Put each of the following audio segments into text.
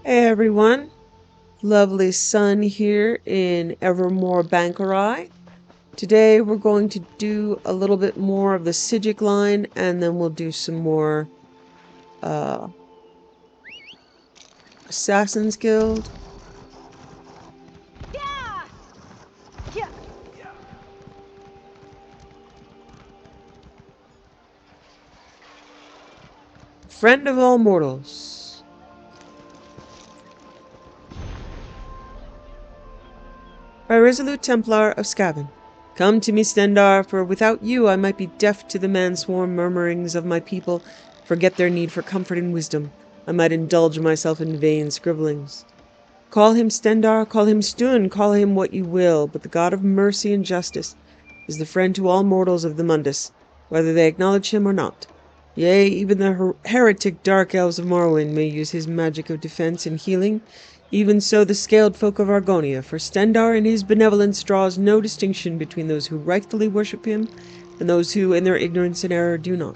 Hey everyone, lovely sun here in Evermore Bankerai. Today we're going to do a little bit more of the Psijic line and then we'll do some more uh, Assassin's Guild. Yeah! Yeah! Friend of all mortals. By Resolute Templar of Skaven. Come to me, Stendar, for without you I might be deaf to the man-sworn murmurings of my people, forget their need for comfort and wisdom. I might indulge myself in vain scribblings. Call him Stendar, call him Stun, call him what you will, but the God of mercy and justice is the friend to all mortals of the Mundus, whether they acknowledge him or not. Yea, even the heretic dark elves of Morrowind may use his magic of defense and healing, even so the scaled folk of Argonia, for Stendar in his benevolence draws no distinction between those who rightfully worship him and those who, in their ignorance and error, do not.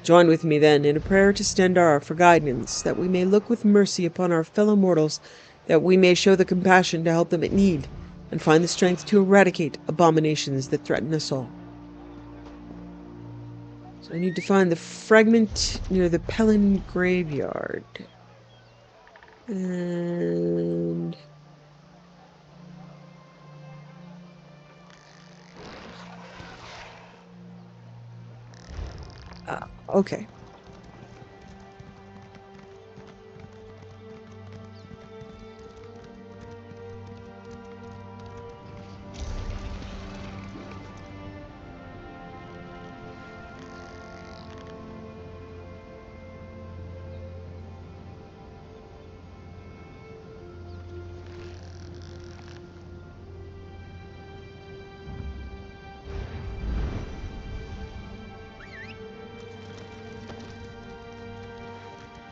Join with me, then, in a prayer to Stendar for guidance, that we may look with mercy upon our fellow mortals, that we may show the compassion to help them at need, and find the strength to eradicate abominations that threaten us all. So I need to find the fragment near the Pellin graveyard. And... okay.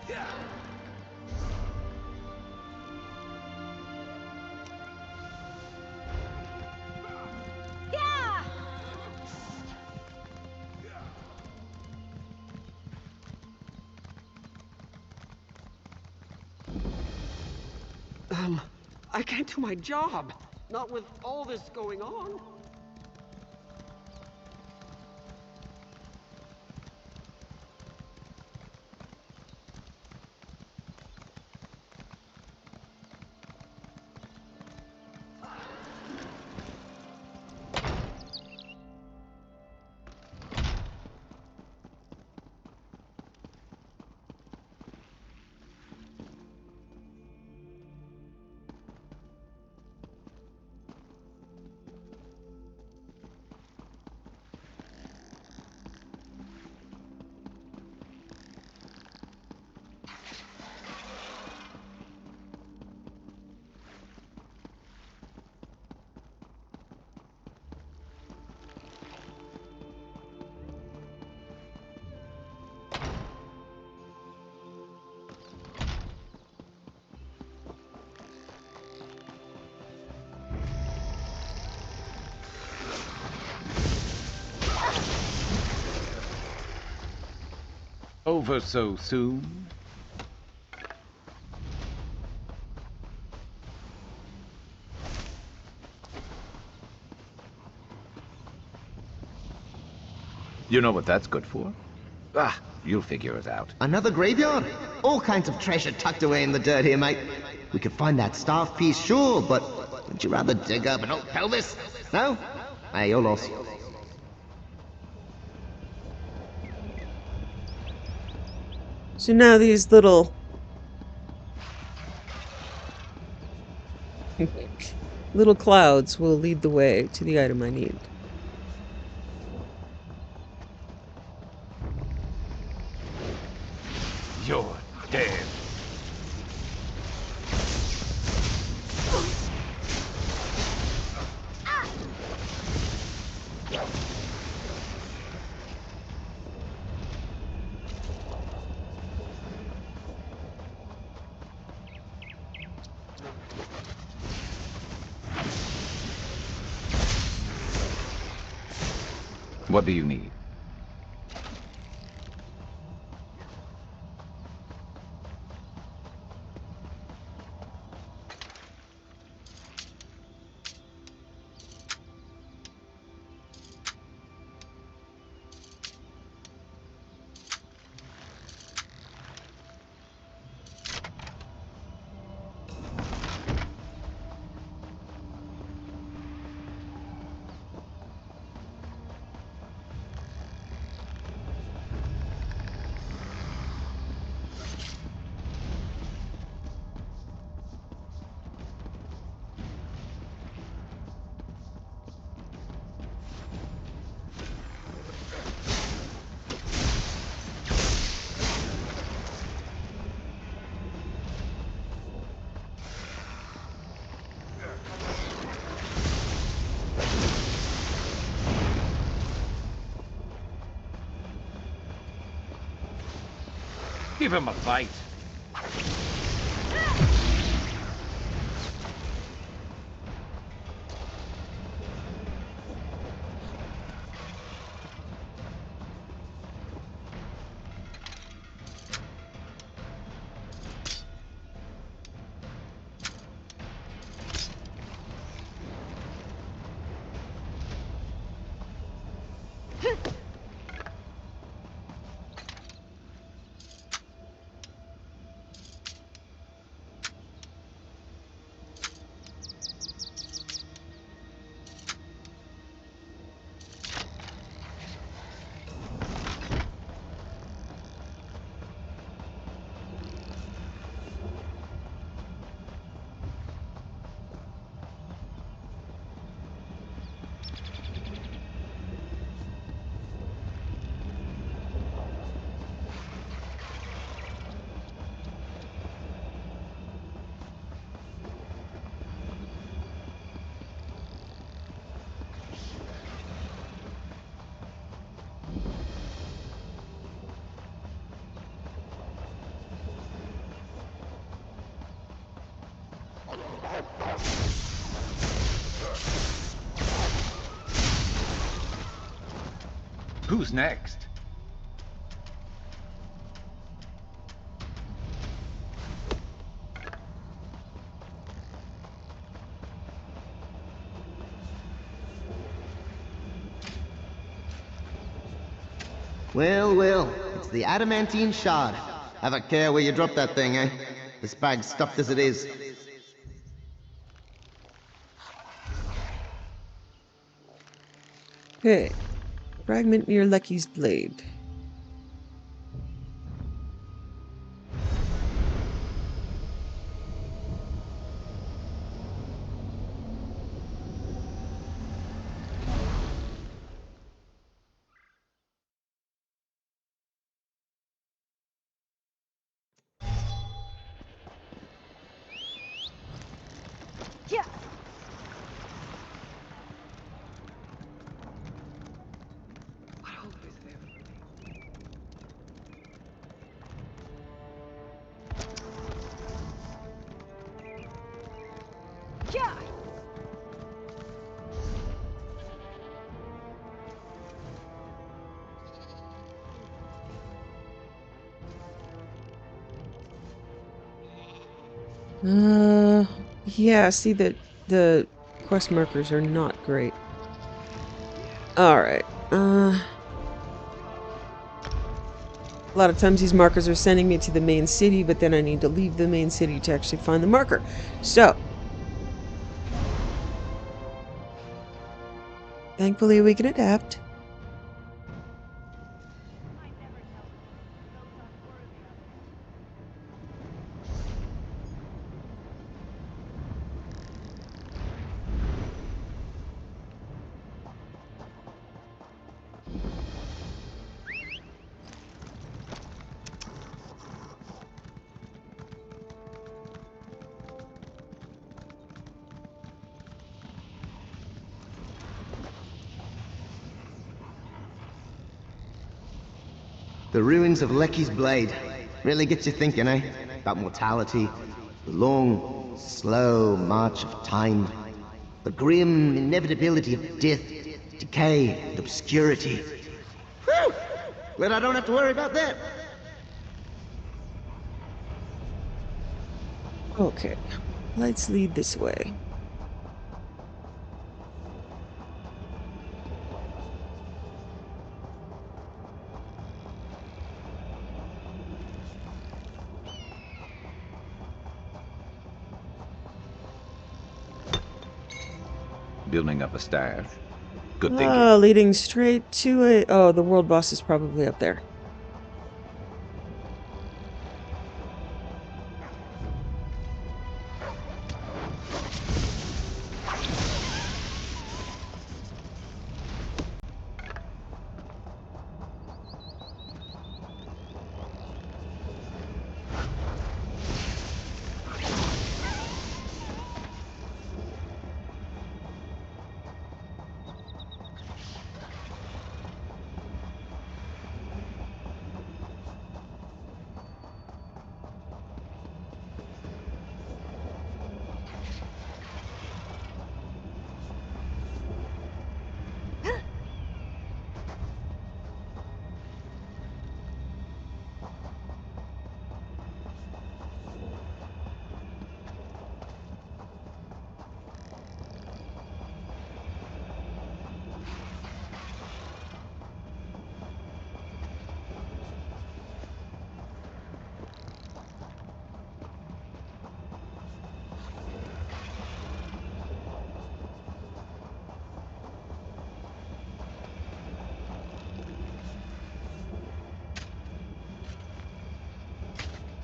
Yeah! I can't do my job. Not with all this going on. Over so soon? You know what that's good for? Ah, you'll figure it out. Another graveyard? All kinds of treasure tucked away in the dirt here, mate. We could find that staff piece, sure, but wouldn't you rather dig up an old pelvis? No? Hey, you're lost. So now these little... little clouds will lead the way to the item I need. You're dead. What do you need? Give him a fight. Who's next? Well, well, it's the adamantine shard. Have a care where you drop that thing, eh? This bag's stuffed as it is. Okay. Fragment near Lecky's blade. Yeah. What hope is there for me? Yeah. Yeah, see the quest markers are not great. Alright, a lot of times these markers are sending me to the main city, but then I need to leave the main city to actually find the marker. So, thankfully we can adapt. I never know those unworthy of it. The ruins of Lecky's blade. Really gets you thinking, eh? About mortality. The long, slow march of time. The grim inevitability of death, decay, and obscurity. Whew! Glad I don't have to worry about that. Okay, let's lead this way. Building up a stash. Good thinking. Leading straight to it. Oh, the world boss is probably up there.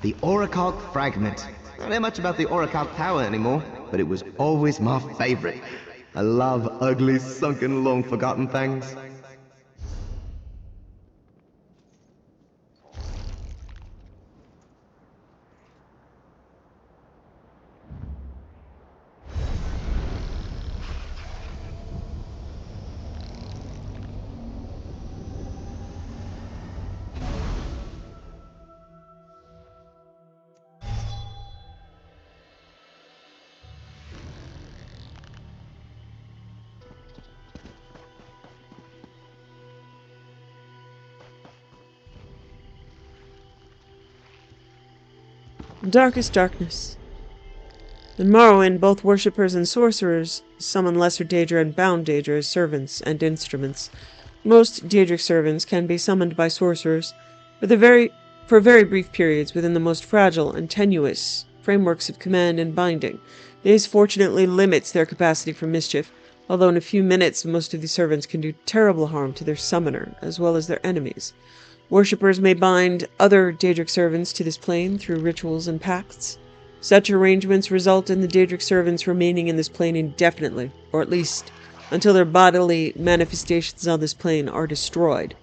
The Orichalc Fragment. I don't know much about the Orichalc Tower anymore, but it was always my favorite. I love ugly, sunken, long-forgotten things. Darkest darkness. In Morrowind, both worshippers and sorcerers summon Lesser Daedra and Bound Daedra as servants and instruments. Most Daedric servants can be summoned by sorcerers for very brief periods within the most fragile and tenuous frameworks of command and binding. This fortunately limits their capacity for mischief, although in a few minutes most of these servants can do terrible harm to their summoner as well as their enemies. Worshippers may bind other Daedric servants to this plane through rituals and pacts. Such arrangements result in the Daedric servants remaining in this plane indefinitely, or at least until their bodily manifestations on this plane are destroyed,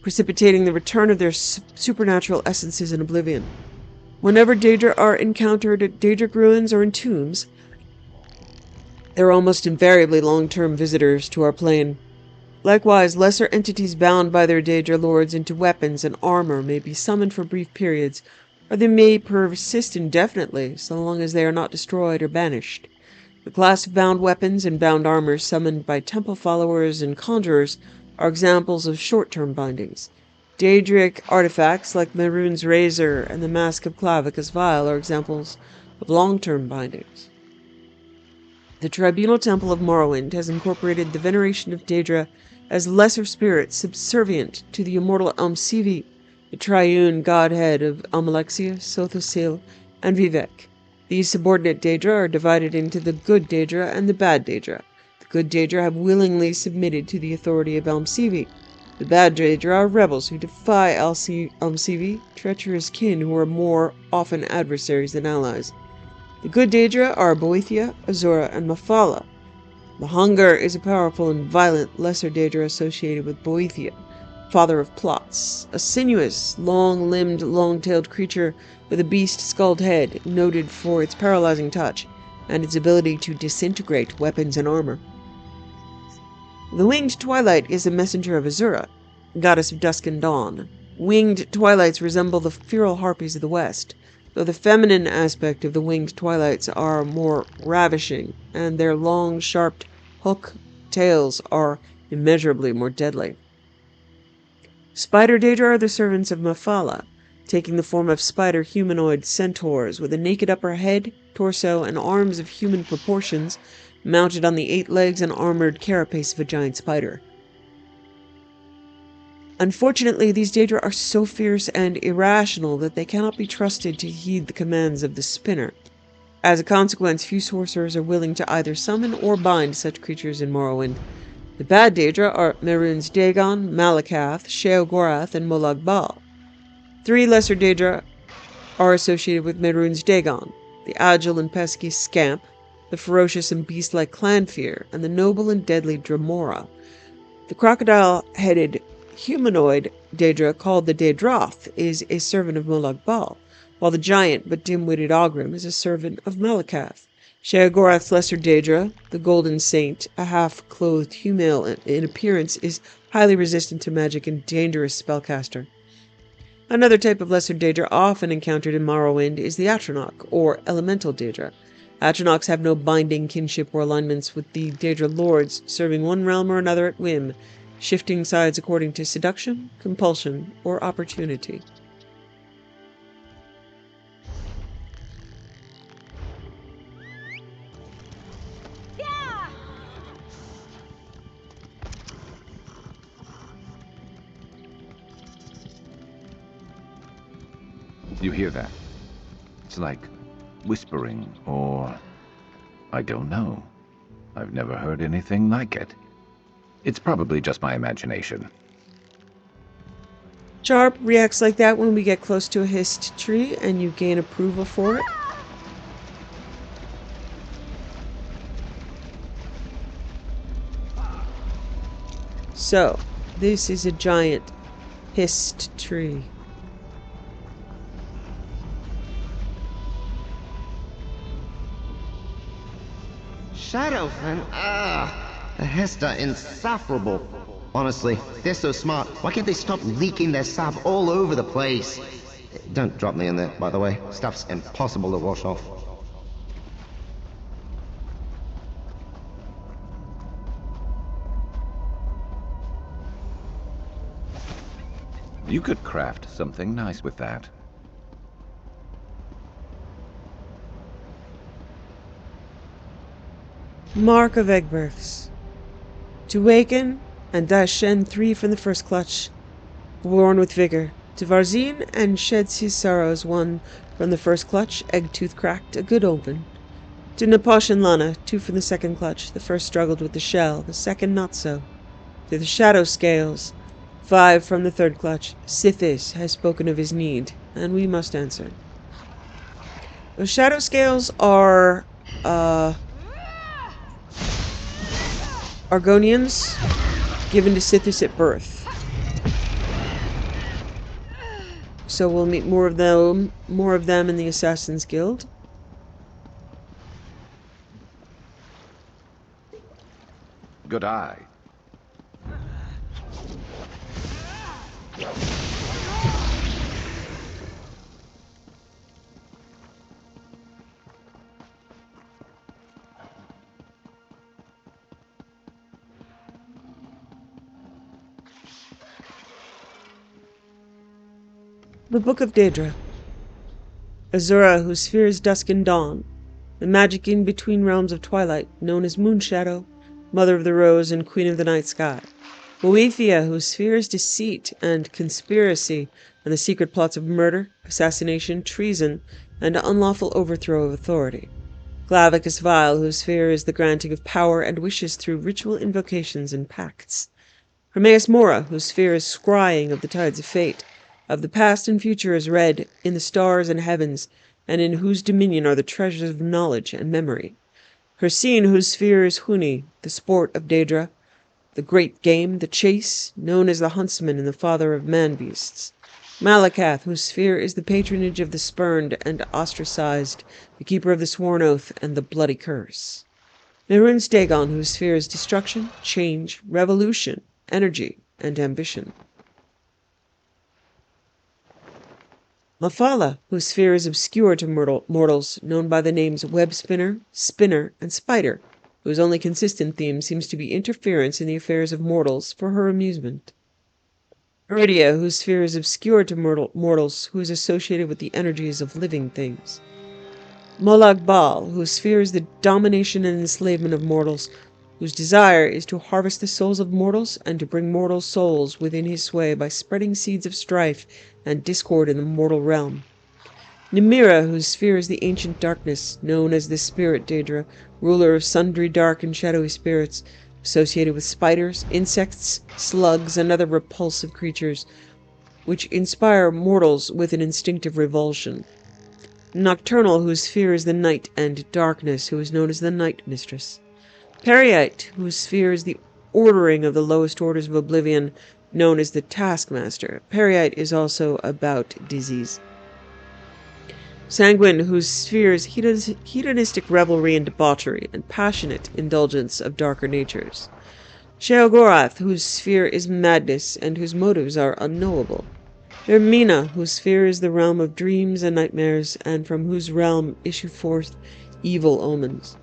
precipitating the return of their supernatural essences in oblivion. Whenever Daedra are encountered at Daedric ruins or in tombs, they are almost invariably long-term visitors to our plane. Likewise, lesser entities bound by their Daedra lords into weapons and armor may be summoned for brief periods, or they may persist indefinitely, so long as they are not destroyed or banished. The class of bound weapons and bound armor summoned by temple followers and conjurers are examples of short-term bindings. Daedric artifacts like Mehrunes' razor and the mask of Clavicus Vile are examples of long-term bindings. The Tribunal Temple of Morrowind has incorporated the veneration of Daedra as lesser spirits subservient to the immortal Almsivi, the triune godhead of Almalexia, Sothosil, and Vivec. These subordinate Daedra are divided into the good Daedra and the bad Daedra. The good Daedra have willingly submitted to the authority of Almsivi. The bad Daedra are rebels who defy Almsivi, treacherous kin who are more often adversaries than allies. The good Daedra are Boethia, Azura, and Mephala. Mahangar is a powerful and violent lesser Daedra associated with Boethia, father of plots, a sinuous, long-limbed, long-tailed creature with a beast-skulled head, noted for its paralyzing touch and its ability to disintegrate weapons and armor. The Winged Twilight is a messenger of Azura, goddess of dusk and dawn. Winged Twilights resemble the feral harpies of the West, though the feminine aspect of the Winged Twilights are more ravishing, and their long, sharp hook tails are immeasurably more deadly. Spider Daedra are the servants of Mephala, taking the form of spider humanoid centaurs with a naked upper head, torso, and arms of human proportions, mounted on the 8 legs and armored carapace of a giant spider. Unfortunately, these Daedra are so fierce and irrational that they cannot be trusted to heed the commands of the spinner. As a consequence, few sorcerers are willing to either summon or bind such creatures in Morrowind. The bad Daedra are Mehrunes Dagon, Malakath, Sheogorath, and Molag Bal. 3 lesser Daedra are associated with Mehrunes Dagon: the agile and pesky Scamp, the ferocious and beast-like Clanfear, and the noble and deadly Dremora. The crocodile-headed humanoid Daedra, called the Daedroth, is a servant of Molag Bal, while the giant but dim-witted Ogrim is a servant of Malakath. Sheogorath's lesser Daedra, the Golden Saint, a half-clothed female in appearance, is highly resistant to magic and dangerous spellcaster. Another type of lesser Daedra often encountered in Morrowind is the Atronach, or Elemental Daedra. Atronachs have no binding kinship or alignments with the Daedra lords, serving one realm or another at whim, shifting sides according to seduction, compulsion, or opportunity. Yeah! You hear that? It's like whispering, or I don't know. I've never heard anything like it. It's probably just my imagination. Sharp reacts like that when we get close to a hissed tree and you gain approval for it. So, this is a giant hissed tree. Shadowfen? The Hest are insufferable. Honestly, they're so smart. Why can't they stop leaking their sap all over the place? Don't drop me in there, by the way. Stuff's impossible to wash off. You could craft something nice with that. Mark of Egbirths. To waken, and dash Shen 3 from the first clutch. Born with vigor. To Varzine, and sheds his sorrows 1 from the first clutch. Egg tooth cracked, a good omen. To Naposh and Lana, 2 from the second clutch. The first struggled with the shell, the second not so. To the Shadow Scales, 5 from the third clutch. Sithis has spoken of his need, and we must answer. Those Shadow Scales are Argonians given to Sithis at birth. So we'll meet more of them in the Assassin's Guild. Good eye. The Book of Daedra. Azura, whose sphere is dusk and dawn, the magic in between realms of twilight, known as Moonshadow, Mother of the Rose and Queen of the Night Sky. Boethia, whose sphere is deceit and conspiracy, and the secret plots of murder, assassination, treason, and unlawful overthrow of authority. Glavicus Vile, whose sphere is the granting of power and wishes through ritual invocations and pacts. Hermaeus Mora, whose sphere is scrying of the tides of fate, of the past and future as read in the stars and heavens, and in whose dominion are the treasures of knowledge and memory. Hircine, whose sphere is Huni, the sport of Daedra, the great game, the chase, known as the huntsman and the father of man-beasts. Malakath, whose sphere is the patronage of the spurned and ostracized, the keeper of the sworn oath and the bloody curse. Mehrunes Dagon, whose sphere is destruction, change, revolution, energy, and ambition. Mafala, whose sphere is obscure to mortals, known by the names Web Spinner, Spinner, and Spider, whose only consistent theme seems to be interference in the affairs of mortals for her amusement. Iridia, whose sphere is obscure to mortals, who is associated with the energies of living things. Molag Bal, whose sphere is the domination and enslavement of mortals, whose desire is to harvest the souls of mortals and to bring mortal souls within his sway by spreading seeds of strife and discord in the mortal realm. Nimira, whose sphere is the ancient darkness, known as the Spirit Daedra, ruler of sundry dark and shadowy spirits, associated with spiders, insects, slugs, and other repulsive creatures, which inspire mortals with an instinctive revulsion. Nocturnal, whose sphere is the night and darkness, who is known as the Night Mistress. Periite, whose sphere is the ordering of the lowest orders of oblivion, known as the Taskmaster. Periite is also about disease. Sanguine, whose sphere is hedonistic revelry and debauchery, and passionate indulgence of darker natures. Sheogorath, whose sphere is madness, and whose motives are unknowable. Ermina, whose sphere is the realm of dreams and nightmares, and from whose realm issue forth evil omens.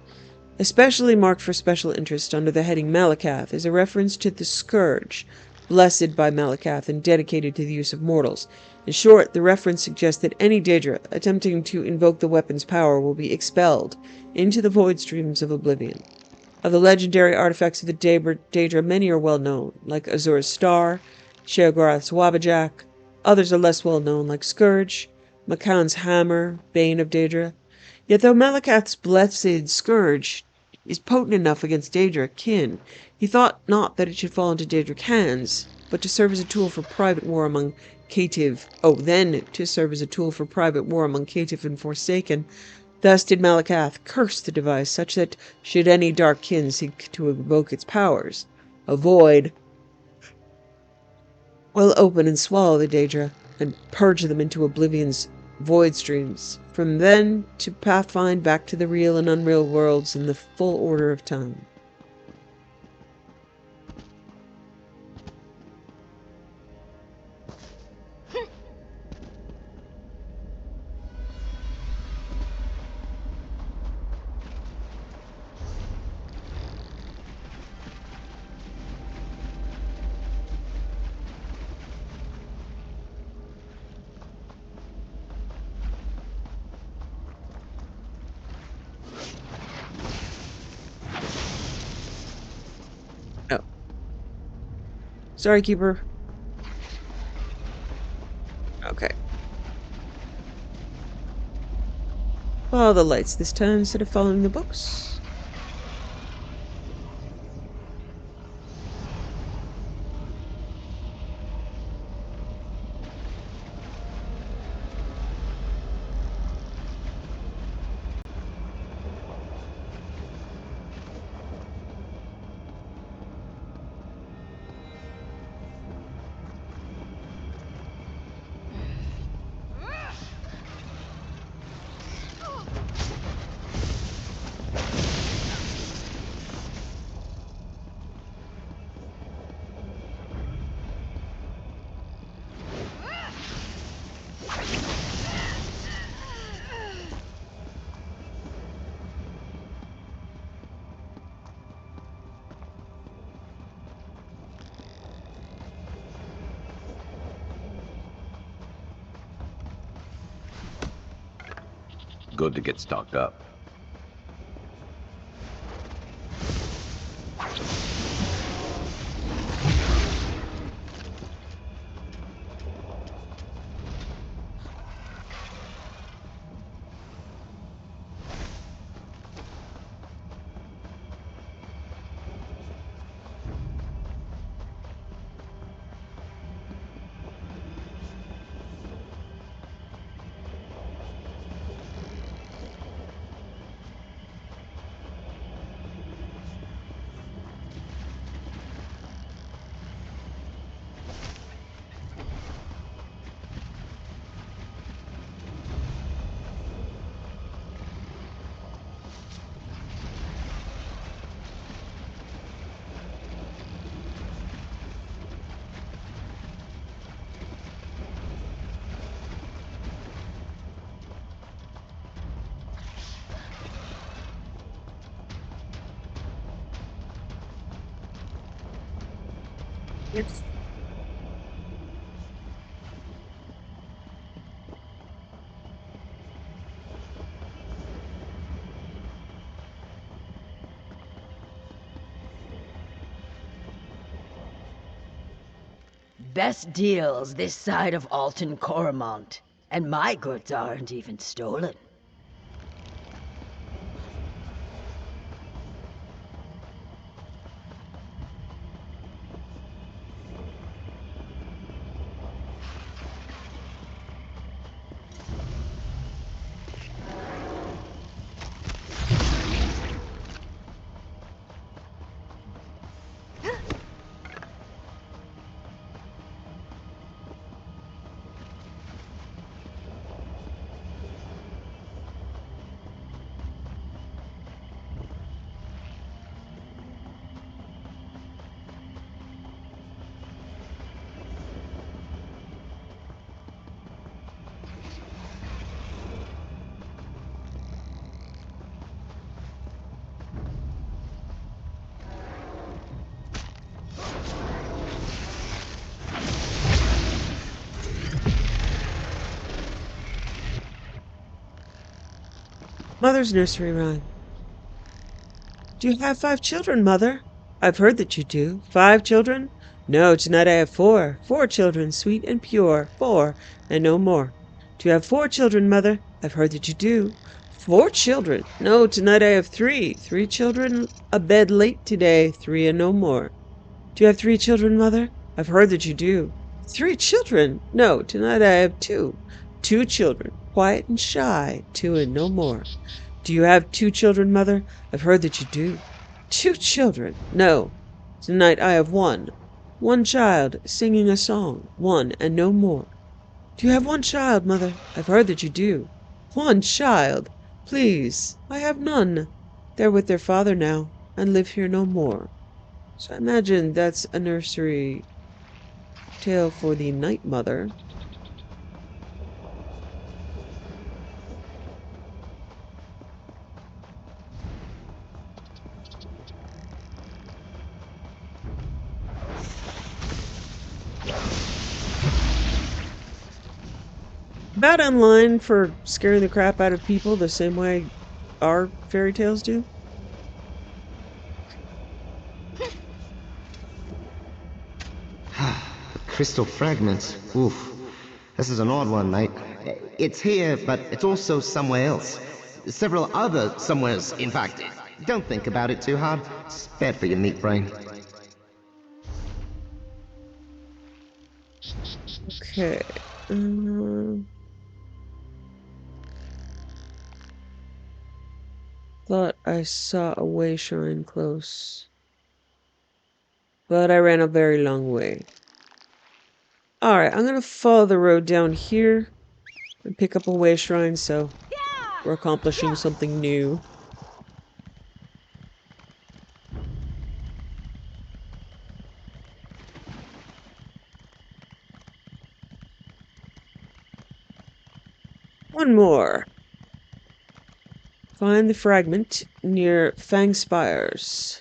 Especially marked for special interest under the heading Malakath is a reference to the Scourge, blessed by Malakath and dedicated to the use of mortals. In short, the reference suggests that any Daedra attempting to invoke the weapon's power will be expelled into the void streams of oblivion. Of the legendary artifacts of the Daedra, many are well known, like Azura's Star, Sheogorath's Wabajak. Others are less well known, like Scourge, Makan's Hammer, Bane of Daedra. Yet though Malakath's blessed Scourge is potent enough against Daedric kin, he thought not that it should fall into Daedric hands, but to serve as a tool for private war among caitiff, then to serve as a tool for private war among caitiff and Forsaken. Thus did Malakath curse the device, such that, should any dark kin seek to evoke its powers, a void will open and swallow the Daedra, and purge them into oblivion's void streams, from then to pathfind back to the real and unreal worlds in the full order of time. Oh. Sorry, Keeper. Okay. Follow the lights this time instead of following the books. Good to get stocked up. Yes. Best deals this side of Alton Coromont, and my goods aren't even stolen. Mother's nursery rhyme. Do you have 5 children, Mother? I've heard that you do. 5 children? No, tonight I have 4. 4 children, sweet and pure. 4, and no more. Do you have 4 children, Mother? I've heard that you do. 4 children? No, tonight I have 3. 3 children, a bed late today. 3 and no more. Do you have 3 children, Mother? I've heard that you do. 3 children? No, tonight I have 2. 2 children, quiet and shy, 2 and no more. Do you have 2 children, Mother? I've heard that you do. 2 children? No. Tonight I have 1. 1 child, singing a song, 1 and no more. Do you have 1 child, Mother? I've heard that you do. 1 child? Please, I have none. They're with their father now, and live here no more. So I imagine that's a nursery tale for the Night Mother. About online for scaring the crap out of people the same way our fairy tales do. Crystal fragments. Oof. This is an odd one, mate. It's here, but it's also somewhere else. Several other somewheres, in fact. Don't think about it too hard. It's bad for your meat brain. Okay. Thought I saw a way shrine close. But I ran a very long way. Alright, I'm gonna follow the road down here and pick up a way shrine, so we're accomplishing something new. One more. Find the fragment near Fang Spires.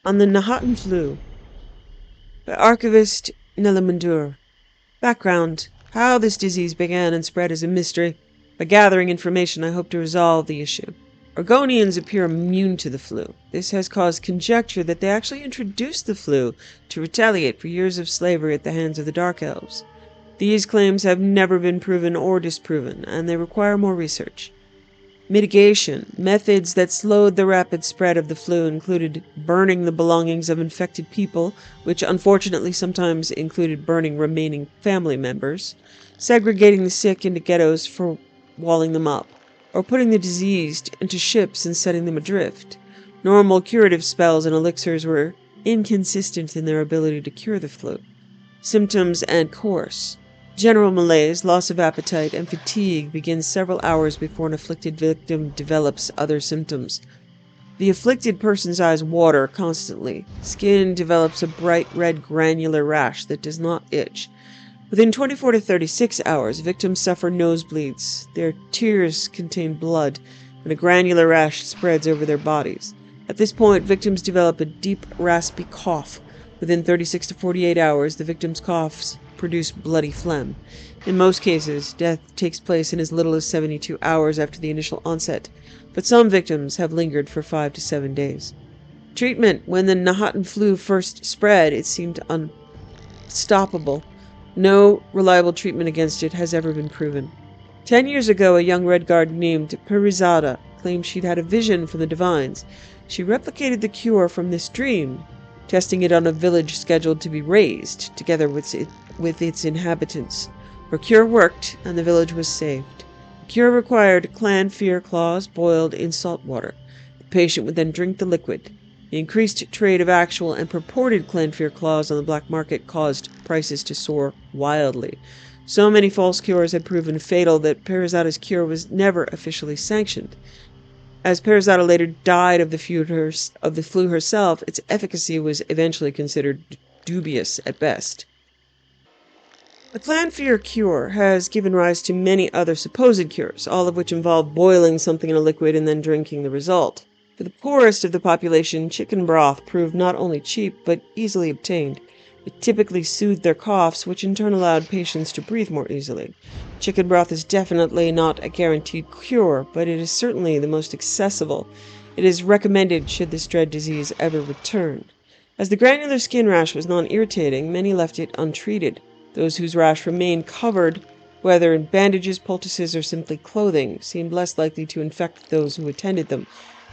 On the Nahatan Flu by archivist Nelamundur. Background: how this disease began and spread is a mystery. By gathering information, I hope to resolve the issue. Argonians appear immune to the flu. This has caused conjecture that they actually introduced the flu to retaliate for years of slavery at the hands of the Dark Elves. These claims have never been proven or disproven, and they require more research. Mitigation. Methods that slowed the rapid spread of the flu included burning the belongings of infected people, which unfortunately sometimes included burning remaining family members, segregating the sick into ghettos for walling them up, or putting the diseased into ships and setting them adrift. Normal curative spells and elixirs were inconsistent in their ability to cure the flu. Symptoms and course. General malaise, loss of appetite, and fatigue begin several hours before an afflicted victim develops other symptoms. The afflicted person's eyes water constantly. Skin develops a bright red granular rash that does not itch. Within 24 to 36 hours, victims suffer nosebleeds. Their tears contain blood, and a granular rash spreads over their bodies. At this point, victims develop a deep, raspy cough. Within 36 to 48 hours, the victim's coughs produce bloody phlegm. In most cases, death takes place in as little as 72 hours after the initial onset, but some victims have lingered for 5 to 7 days. Treatment. When the Nahatan flu first spread, it seemed unstoppable. No reliable treatment against it has ever been proven. 10 years ago, a young Redguard named Perizada claimed she'd had a vision from the divines. She replicated the cure from this dream, testing it on a village scheduled to be razed, together with its inhabitants. Her cure worked, and the village was saved. The cure required clan fear claws boiled in salt water. The patient would then drink the liquid. The increased trade of actual and purported clanfear claws on the black market caused prices to soar wildly. So many false cures had proven fatal that Perizada's cure was never officially sanctioned. As Perizada later died of the flu herself, its efficacy was eventually considered dubious at best. The clanfear cure has given rise to many other supposed cures, all of which involve boiling something in a liquid and then drinking the result. For the poorest of the population, chicken broth proved not only cheap, but easily obtained. It typically soothed their coughs, which in turn allowed patients to breathe more easily. Chicken broth is definitely not a guaranteed cure, but it is certainly the most accessible. It is recommended should this dread disease ever return. As the granular skin rash was non-irritating, many left it untreated. Those whose rash remained covered, whether in bandages, poultices, or simply clothing, seemed less likely to infect those who attended them.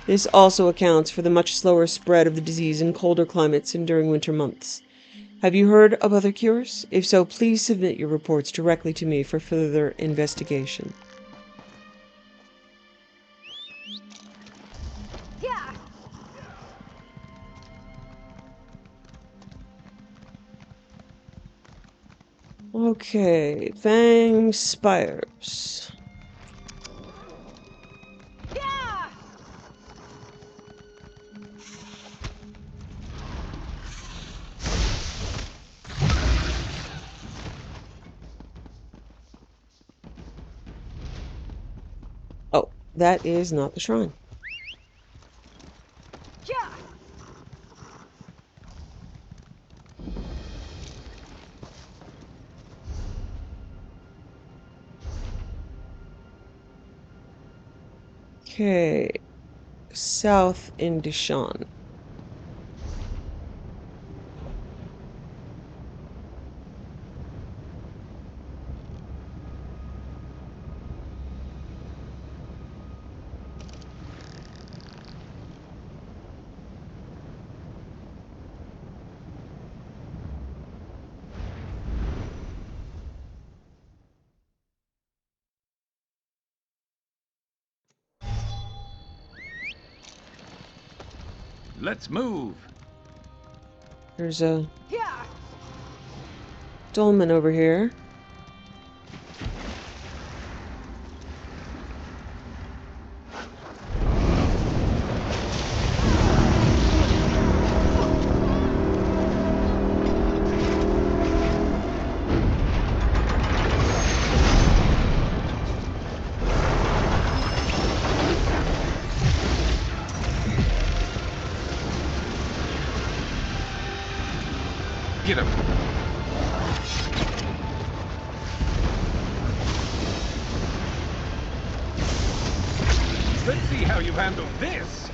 This also accounts for the much slower spread of the disease in colder climates and during winter months. Have you heard of other cures? If so, please submit your reports directly to me for further investigation. Yeah. Okay, Fang Spires. Yeah. Oh, that is not the shrine. Yeah. Okay, south in Dishan. Let's move. There's a Yeah. dolmen over here. Get him. Let's see how you handle this.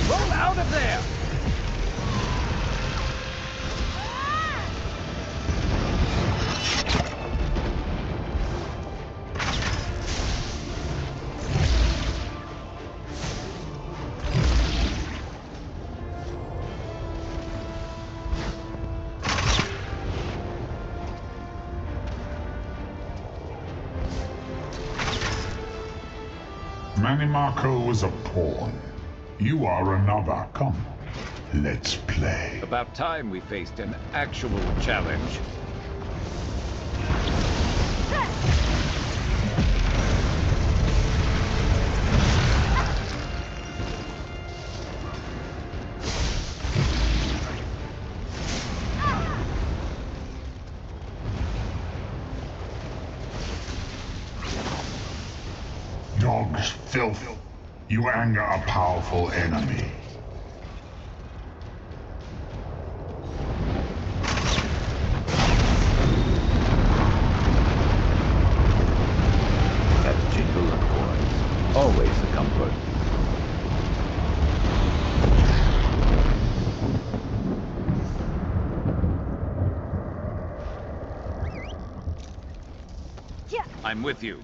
Roll out of there. Manimarco was a pawn. You are another. Come, let's play. About time we faced an actual challenge. Dog's filth. You anger a powerful enemy. That jingle of coins. Always a comfort. Yeah. I'm with you.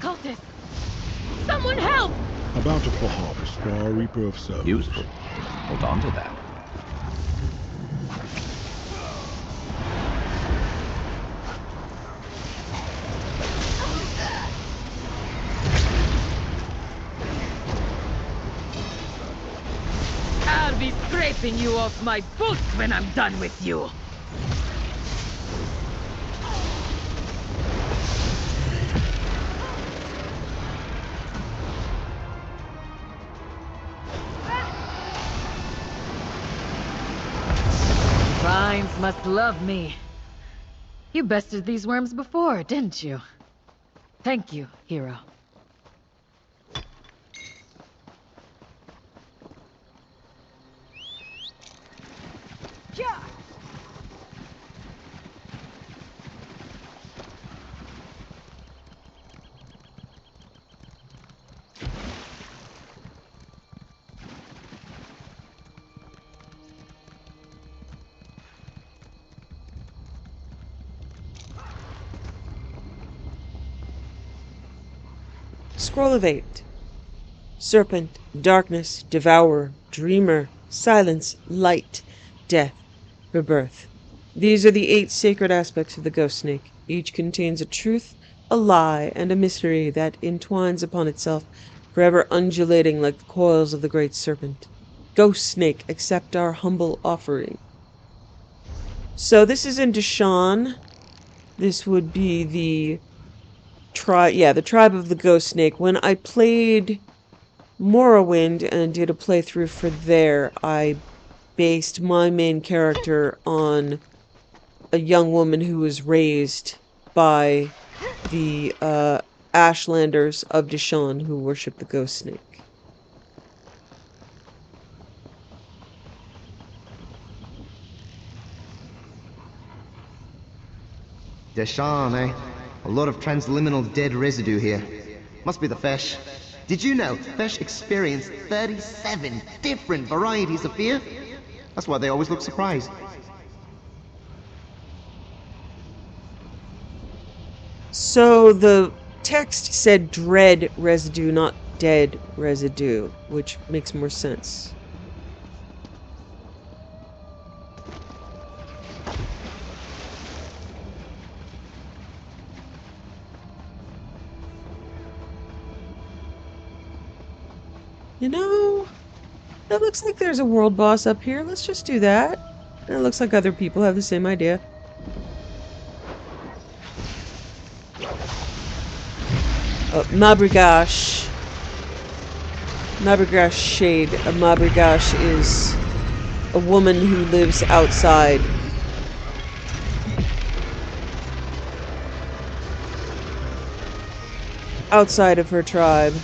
Cultist! Someone help! About to for harvest for our Reaper of Souls. Useful. hold on to that. I'll be scraping you off my boots when I'm done with you. Vines must love me. You bested these worms before, didn't you? Thank you, hero. Yeah. Scroll of 8. Serpent, darkness, devourer, dreamer, silence, light, death, rebirth. These are the 8 sacred aspects of the ghost snake. Each contains a truth, a lie, and a mystery that entwines upon itself, forever undulating like the coils of the great serpent. Ghost snake, accept our humble offering. So this is in Deshawn. This would be the the tribe of the ghost snake. When I played Morrowind and did a playthrough for there, I based my main character on a young woman who was raised by the Ashlanders of Deshawn who worship the ghost snake. Deshawn, eh? A lot of transliminal dead residue here. Must be the Fesh. Did you know Fesh experience 37 different varieties of fear? That's why they always look surprised. So the text said dread residue, not dead residue, which makes more sense. You know, it looks like there's a world boss up here. Let's just do that. And it looks like other people have the same idea. Oh, Mabrigash. Mabrigash Shade. A Mabrigash is a woman who lives outside. Outside of her tribe.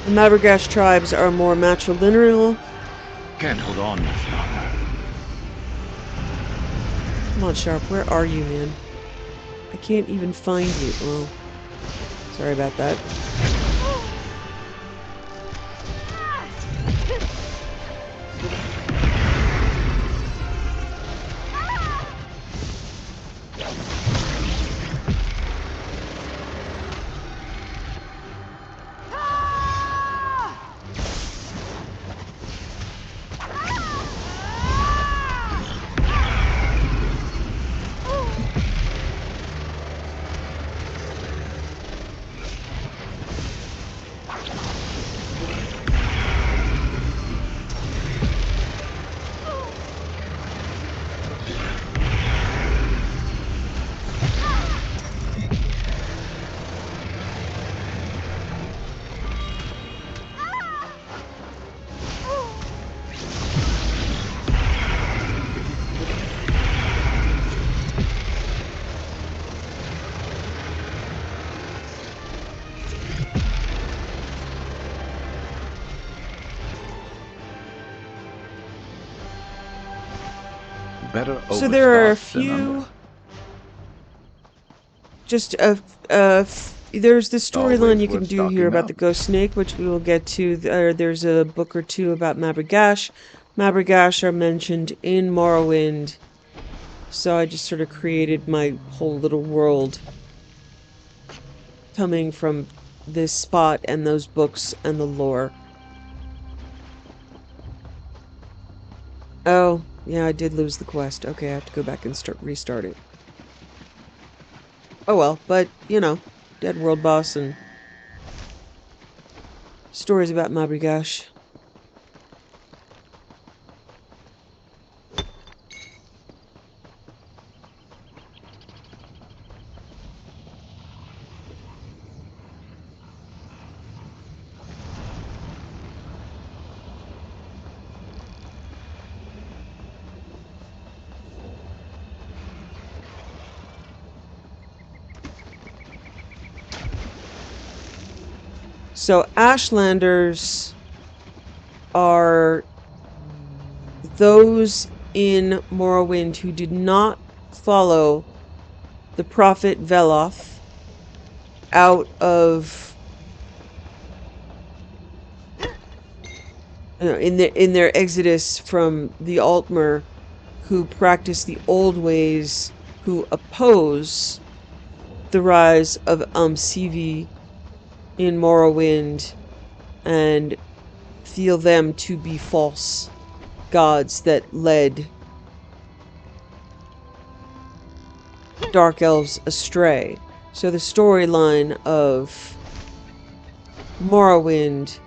The Mabrigash tribes are more matrilineal. Can't hold on much longer. Come on, Sharp, where are you, man? I can't even find you. Well, sorry about that. Better So there are a overstuffed than under. few... Just there's the storyline Always you can worth do here stocking about up. the ghost snake, which we will get to. There's a book or two about Mabrigash. Mabrigash are mentioned in Morrowind, so I just sort of created my whole little world coming from this spot and those books and the lore. Oh, yeah, I did lose the quest. Okay, I have to go back and restart it. Oh well, but, you know, dead world boss and stories about Mabrigash. So Ashlanders are those in Morrowind who did not follow the prophet Veloth out of in their exodus from the Altmer, who practice the old ways, who oppose the rise of Sivi in Morrowind and feel them to be false gods that led dark elves astray. So the storyline of Morrowind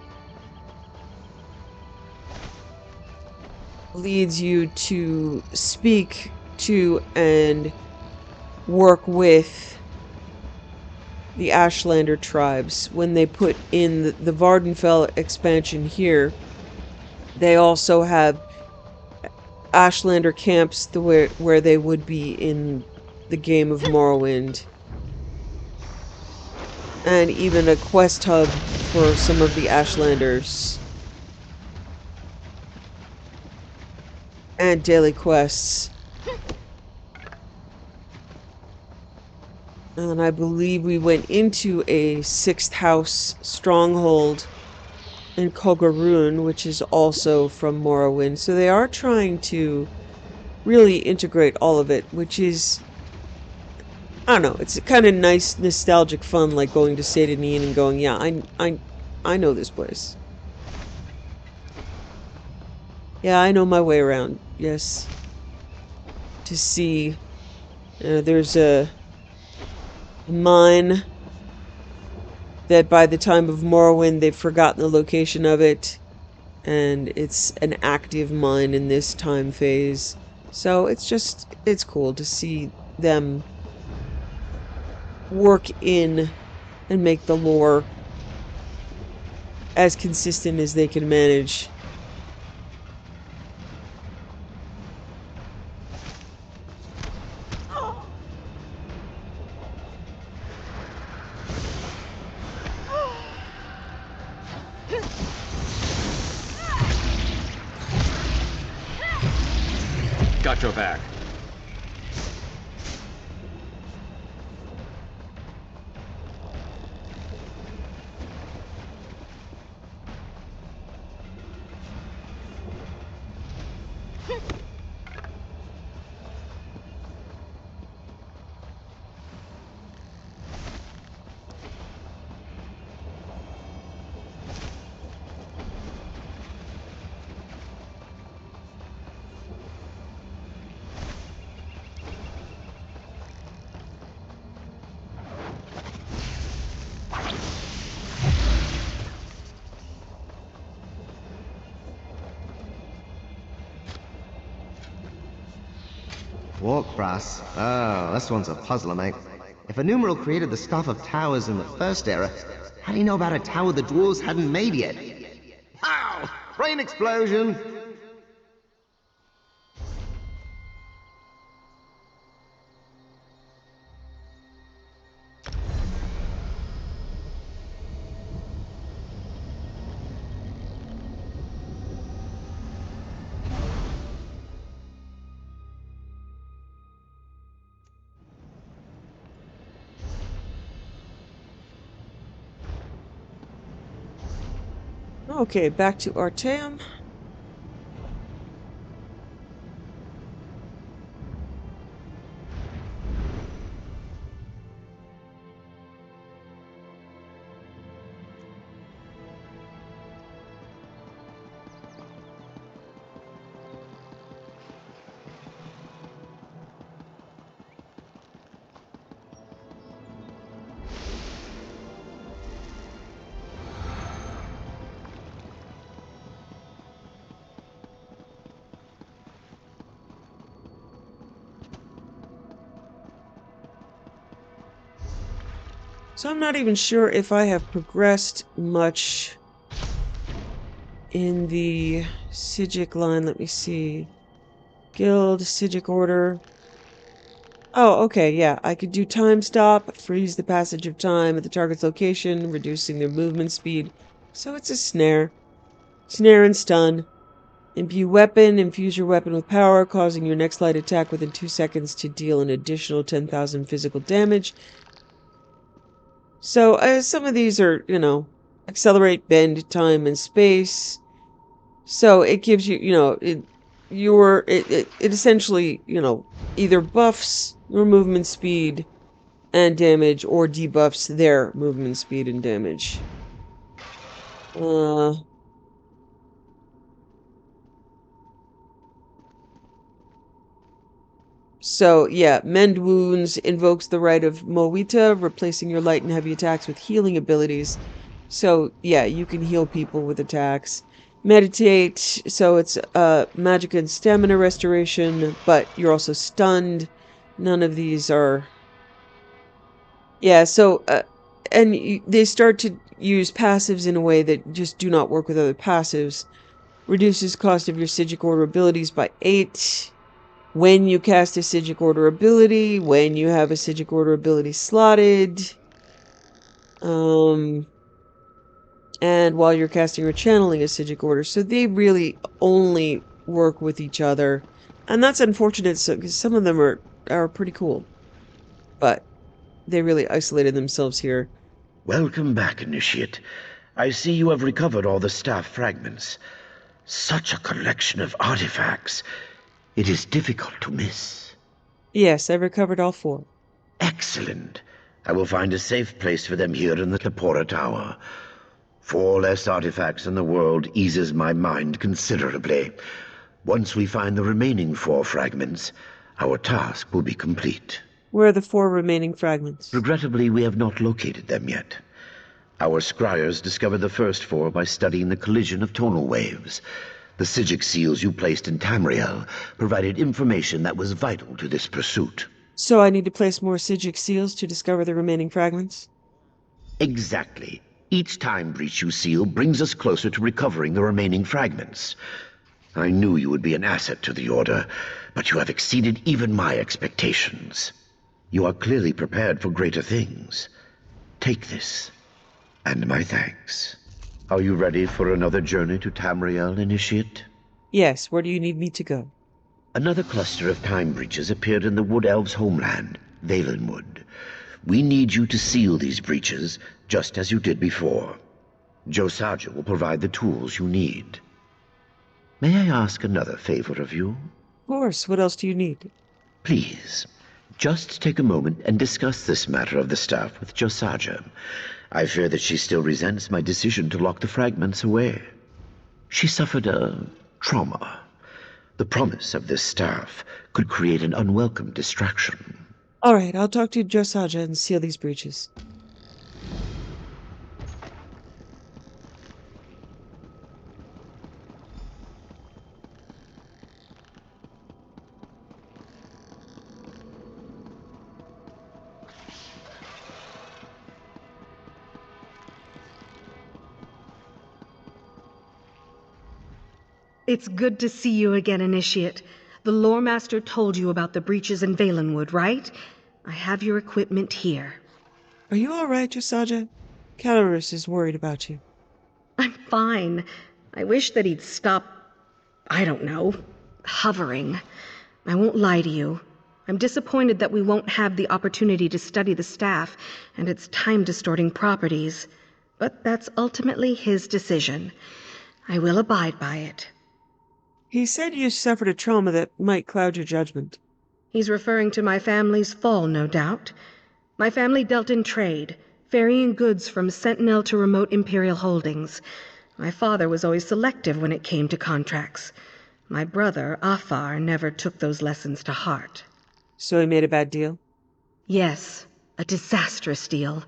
leads you to speak to and work with the Ashlander tribes. When they put in the Vardenfell expansion here, they also have Ashlander camps where they would be in the game of Morrowind. And even a quest hub for some of the Ashlanders. And daily quests. And I believe we went into a 6th house stronghold in Kogarun, which is also from Morrowind. So they are trying to really integrate all of it, which is, I don't know, it's kind of nice, nostalgic fun, like going to Satanin and going, yeah, I know this place. Yeah, I know my way around. Yes. To see, there's a mine that by the time of Morrowind they've forgotten the location of it, and it's an active mine in this time phase. So it's cool to see them work in and make the lore as consistent as they can manage. Got your back. Walk brass. Oh, this one's a puzzler, mate. If a numeral created the stuff of towers in the first era, how do you know about a tower the dwarves hadn't made yet? Pow! Brain explosion! Okay, back to Artaeum. So I'm not even sure if I have progressed much in the Psijic line. Let me see. Guild, Psijic Order. Oh, okay, yeah. I could do time stop, freeze the passage of time at the target's location, reducing their movement speed. So it's a snare. Snare and stun. Imbue weapon, infuse your weapon with power, causing your next light attack within 2 seconds to deal an additional 10,000 physical damage. So some of these are, accelerate, bend, time, and space. So it gives you, it essentially, either buffs your movement speed and damage or debuffs their movement speed and damage. So, yeah, Mend Wounds invokes the right of Moita, replacing your light and heavy attacks with healing abilities. So, yeah, you can heal people with attacks. Meditate, so it's magic and stamina restoration, but you're also stunned. None of these are... Yeah, so, they start to use passives in a way that just do not work with other passives. Reduces cost of your Psijic Order abilities by 8. When you cast a Psijic Order ability, when you have a Psijic Order ability slotted, and while you're casting or channeling a Psijic Order. So they really only work with each other. And that's unfortunate, because some of them are pretty cool. But they really isolated themselves here. Welcome back, Initiate. I see you have recovered all the staff fragments. Such a collection of artifacts. It is difficult to miss. Yes, I recovered all 4. Excellent. I will find a safe place for them here in the Tapora Tower. 4 less artifacts in the world eases my mind considerably. Once we find the remaining 4 fragments, our task will be complete. Where are the 4 remaining fragments? Regrettably, we have not located them yet. Our scryers discovered the first 4 by studying the collision of tonal waves. The Psijic seals you placed in Tamriel provided information that was vital to this pursuit. So I need to place more Psijic seals to discover the remaining fragments? Exactly. Each time breach you seal brings us closer to recovering the remaining fragments. I knew you would be an asset to the Order, but you have exceeded even my expectations. You are clearly prepared for greater things. Take this, and my thanks. Are you ready for another journey to Tamriel, Initiate? Yes, where do you need me to go? Another cluster of time breaches appeared in the Wood Elves' homeland, Valenwood. We need you to seal these breaches, just as you did before. Josaja will provide the tools you need. May I ask another favor of you? Of course. What else do you need? Please, just take a moment and discuss this matter of the staff with Josaja. I fear that she still resents my decision to lock the fragments away. She suffered a trauma. The promise of this staff could create an unwelcome distraction. All right, I'll talk to Josaja and seal these breaches. It's good to see you again, Initiate. The Lore Master told you about the breaches in Valenwood, right? I have your equipment here. Are you all right, Josaja? Calorus is worried about you. I'm fine. I wish that he'd stop, I don't know, hovering. I won't lie to you. I'm disappointed that we won't have the opportunity to study the staff and its time-distorting properties. But that's ultimately his decision. I will abide by it. He said you suffered a trauma that might cloud your judgment. He's referring to my family's fall, no doubt. My family dealt in trade, ferrying goods from Sentinel to remote Imperial holdings. My father was always selective when it came to contracts. My brother, Afar, never took those lessons to heart. So he made a bad deal? Yes, a disastrous deal.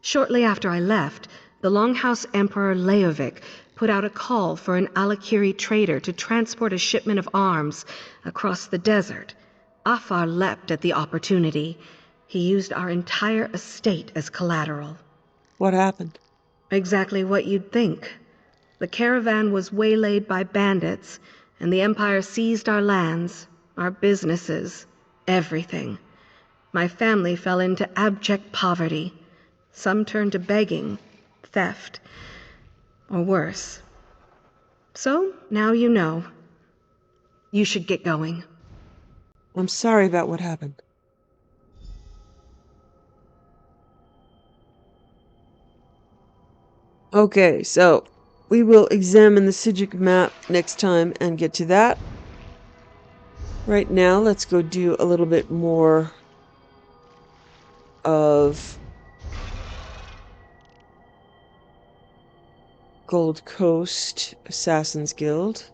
Shortly after I left, the Longhouse Emperor Leovic put out a call for an Alakiri trader to transport a shipment of arms across the desert. Afar leapt at the opportunity. He used our entire estate as collateral. What happened? Exactly what you'd think. The caravan was waylaid by bandits, and the Empire seized our lands, our businesses, everything. My family fell into abject poverty. Some turned to begging, theft, or worse. So, now you know. You should get going. I'm sorry about what happened. Okay, so we will examine the Psijic map next time and get to that. Right now, let's go do a little bit more of Gold Coast Assassin's Guild.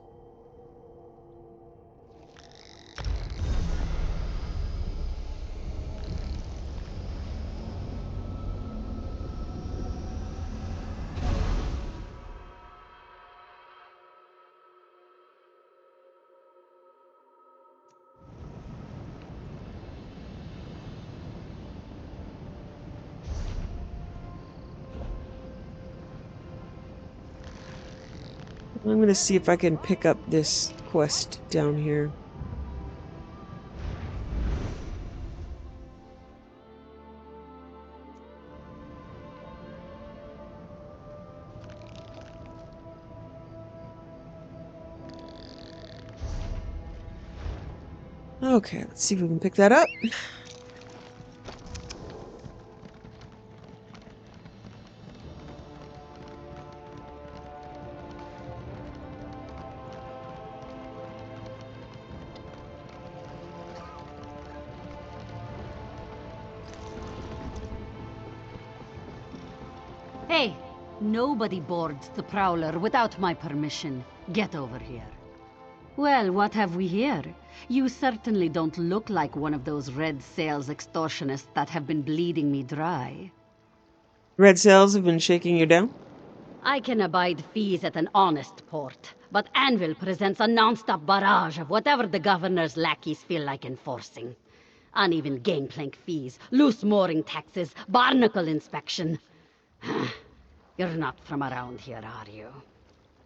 I'm going to see if I can pick up this quest down here. Okay, let's see if we can pick that up. Hey, nobody boards the Prowler without my permission. Get over here. Well, what have we here? You certainly don't look like one of those red sails extortionists that have been bleeding me dry. Red sails have been shaking you down? I can abide fees at an honest port, but Anvil presents a non-stop barrage of whatever the governor's lackeys feel like enforcing. Uneven gangplank fees, loose mooring taxes, barnacle inspection. You're not from around here, are you?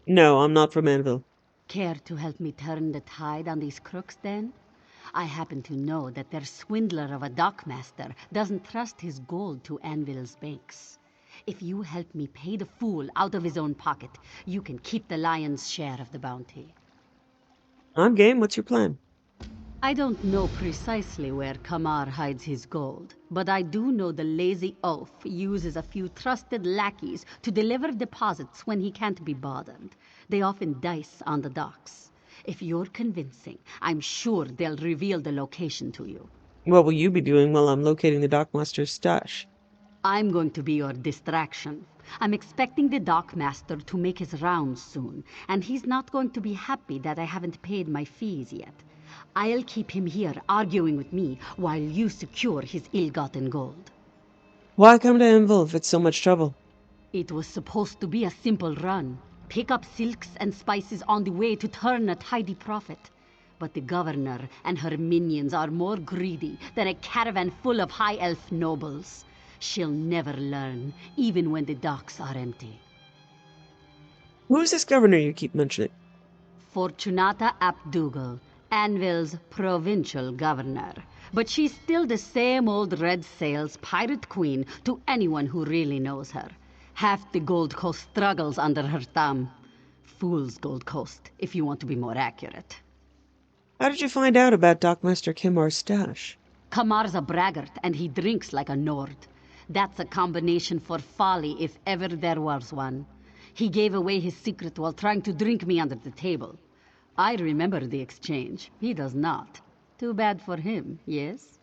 No, I'm not from Anvil. Care to help me turn the tide on these crooks, then? I happen to know that their swindler of a dockmaster doesn't trust his gold to Anvil's banks. If you help me pay the fool out of his own pocket, you can keep the lion's share of the bounty. I'm game. What's your plan? I don't know precisely where Kamar hides his gold, but I do know the lazy oaf uses a few trusted lackeys to deliver deposits when he can't be bothered. They often dice on the docks. If you're convincing, I'm sure they'll reveal the location to you. What will you be doing while I'm locating the dockmaster's stash? I'm going to be your distraction. I'm expecting the dockmaster to make his rounds soon, and he's not going to be happy that I haven't paid my fees yet. I'll keep him here arguing with me while you secure his ill-gotten gold. Why come to Anvil if it's so much trouble? It was supposed to be a simple run. Pick up silks and spices on the way to turn a tidy profit. But the governor and her minions are more greedy than a caravan full of high elf nobles. She'll never learn, even when the docks are empty. Who's this governor you keep mentioning? Fortunata ap Dougal, Anvil's provincial governor. But she's still the same old red sails pirate queen to anyone who really knows her. Half the Gold Coast struggles under her thumb. Fool's Gold Coast, if you want to be more accurate. How did you find out about Dockmaster Kimar's stash? Kamar's a braggart, and he drinks like a Nord. That's a combination for folly, if ever there was one. He gave away his secret while trying to drink me under the table. I remember the exchange. He does not. Too bad for him, yes?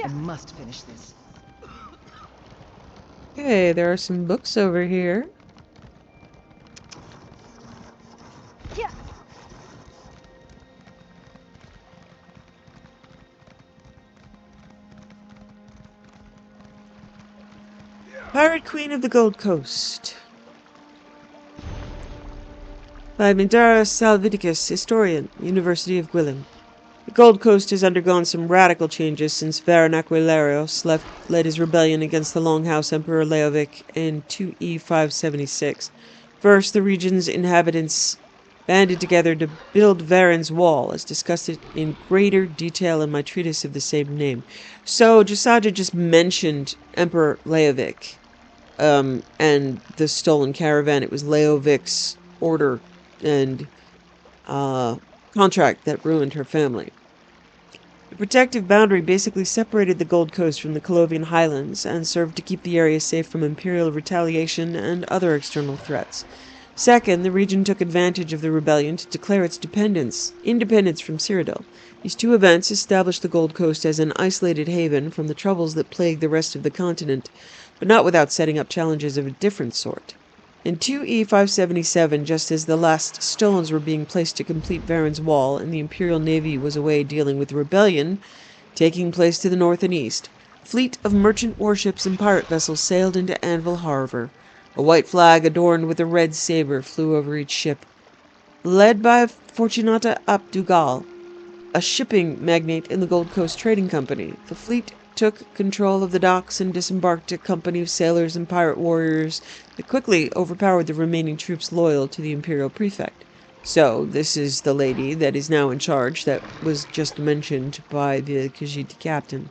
I must finish this. Okay, there are some books over here. Pirate Queen of the Gold Coast. By Mindara Salviticus, historian, University of Gwilym. The Gold Coast has undergone some radical changes since Varan Aquilarios led his rebellion against the Longhouse Emperor Leovic in 2E 576. First, the region's inhabitants banded together to build Varan's Wall, as discussed in greater detail in my treatise of the same name. So, Jasaja just mentioned Emperor Leovic and the stolen caravan. It was Leovic's order and contract that ruined her family. The protective boundary basically separated the Gold Coast from the Colovian Highlands and served to keep the area safe from imperial retaliation and other external threats. Second, the region took advantage of the rebellion to declare its independence from Cyrodiil. These two events established the Gold Coast as an isolated haven from the troubles that plagued the rest of the continent, but not without setting up challenges of a different sort. In 2E 577, just as the last stones were being placed to complete Varan's Wall and the Imperial Navy was away dealing with the rebellion taking place to the north and east, a fleet of merchant warships and pirate vessels sailed into Anvil Harbor. A white flag adorned with a red saber flew over each ship. Led by Fortunata ap Dugal, a shipping magnate in the Gold Coast Trading Company, the fleet took control of the docks and disembarked a company of sailors and pirate warriors that quickly overpowered the remaining troops loyal to the imperial prefect. So, this is the lady that is now in charge that was just mentioned by the Khajiit captain.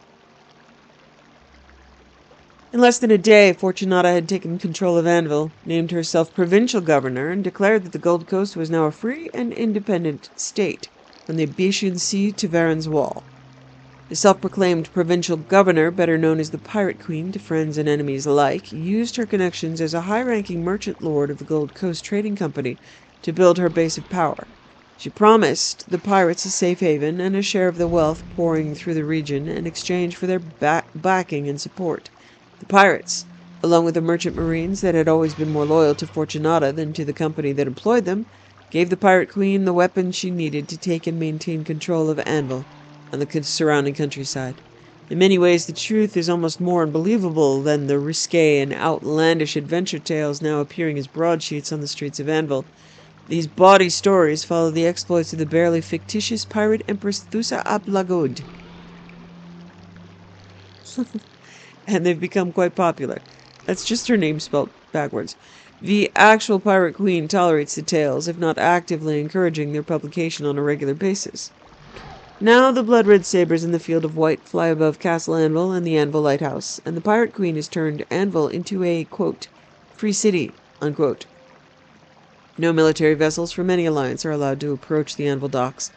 In less than a day, Fortunata had taken control of Anvil, named herself provincial governor, and declared that the Gold Coast was now a free and independent state, from the Abacian Sea to Varan's Wall. The self-proclaimed provincial governor, better known as the Pirate Queen to friends and enemies alike, used her connections as a high-ranking merchant lord of the Gold Coast Trading Company to build her base of power. She promised the pirates a safe haven and a share of the wealth pouring through the region in exchange for their backing and support. The pirates, along with the merchant marines that had always been more loyal to Fortunata than to the company that employed them, gave the Pirate Queen the weapons she needed to take and maintain control of Anvil and the surrounding countryside. In many ways, the truth is almost more unbelievable than the risque and outlandish adventure tales now appearing as broadsheets on the streets of Anvil. These bawdy stories follow the exploits of the barely fictitious pirate empress Thusa ap Lagod. And they've become quite popular. That's just her name spelled backwards. The actual Pirate Queen tolerates the tales, if not actively encouraging their publication on a regular basis. Now the blood-red sabers in the field of white fly above Castle Anvil and the Anvil Lighthouse, and the Pirate Queen has turned Anvil into a, quote, free city, unquote. No military vessels from any alliance are allowed to approach the Anvil docks.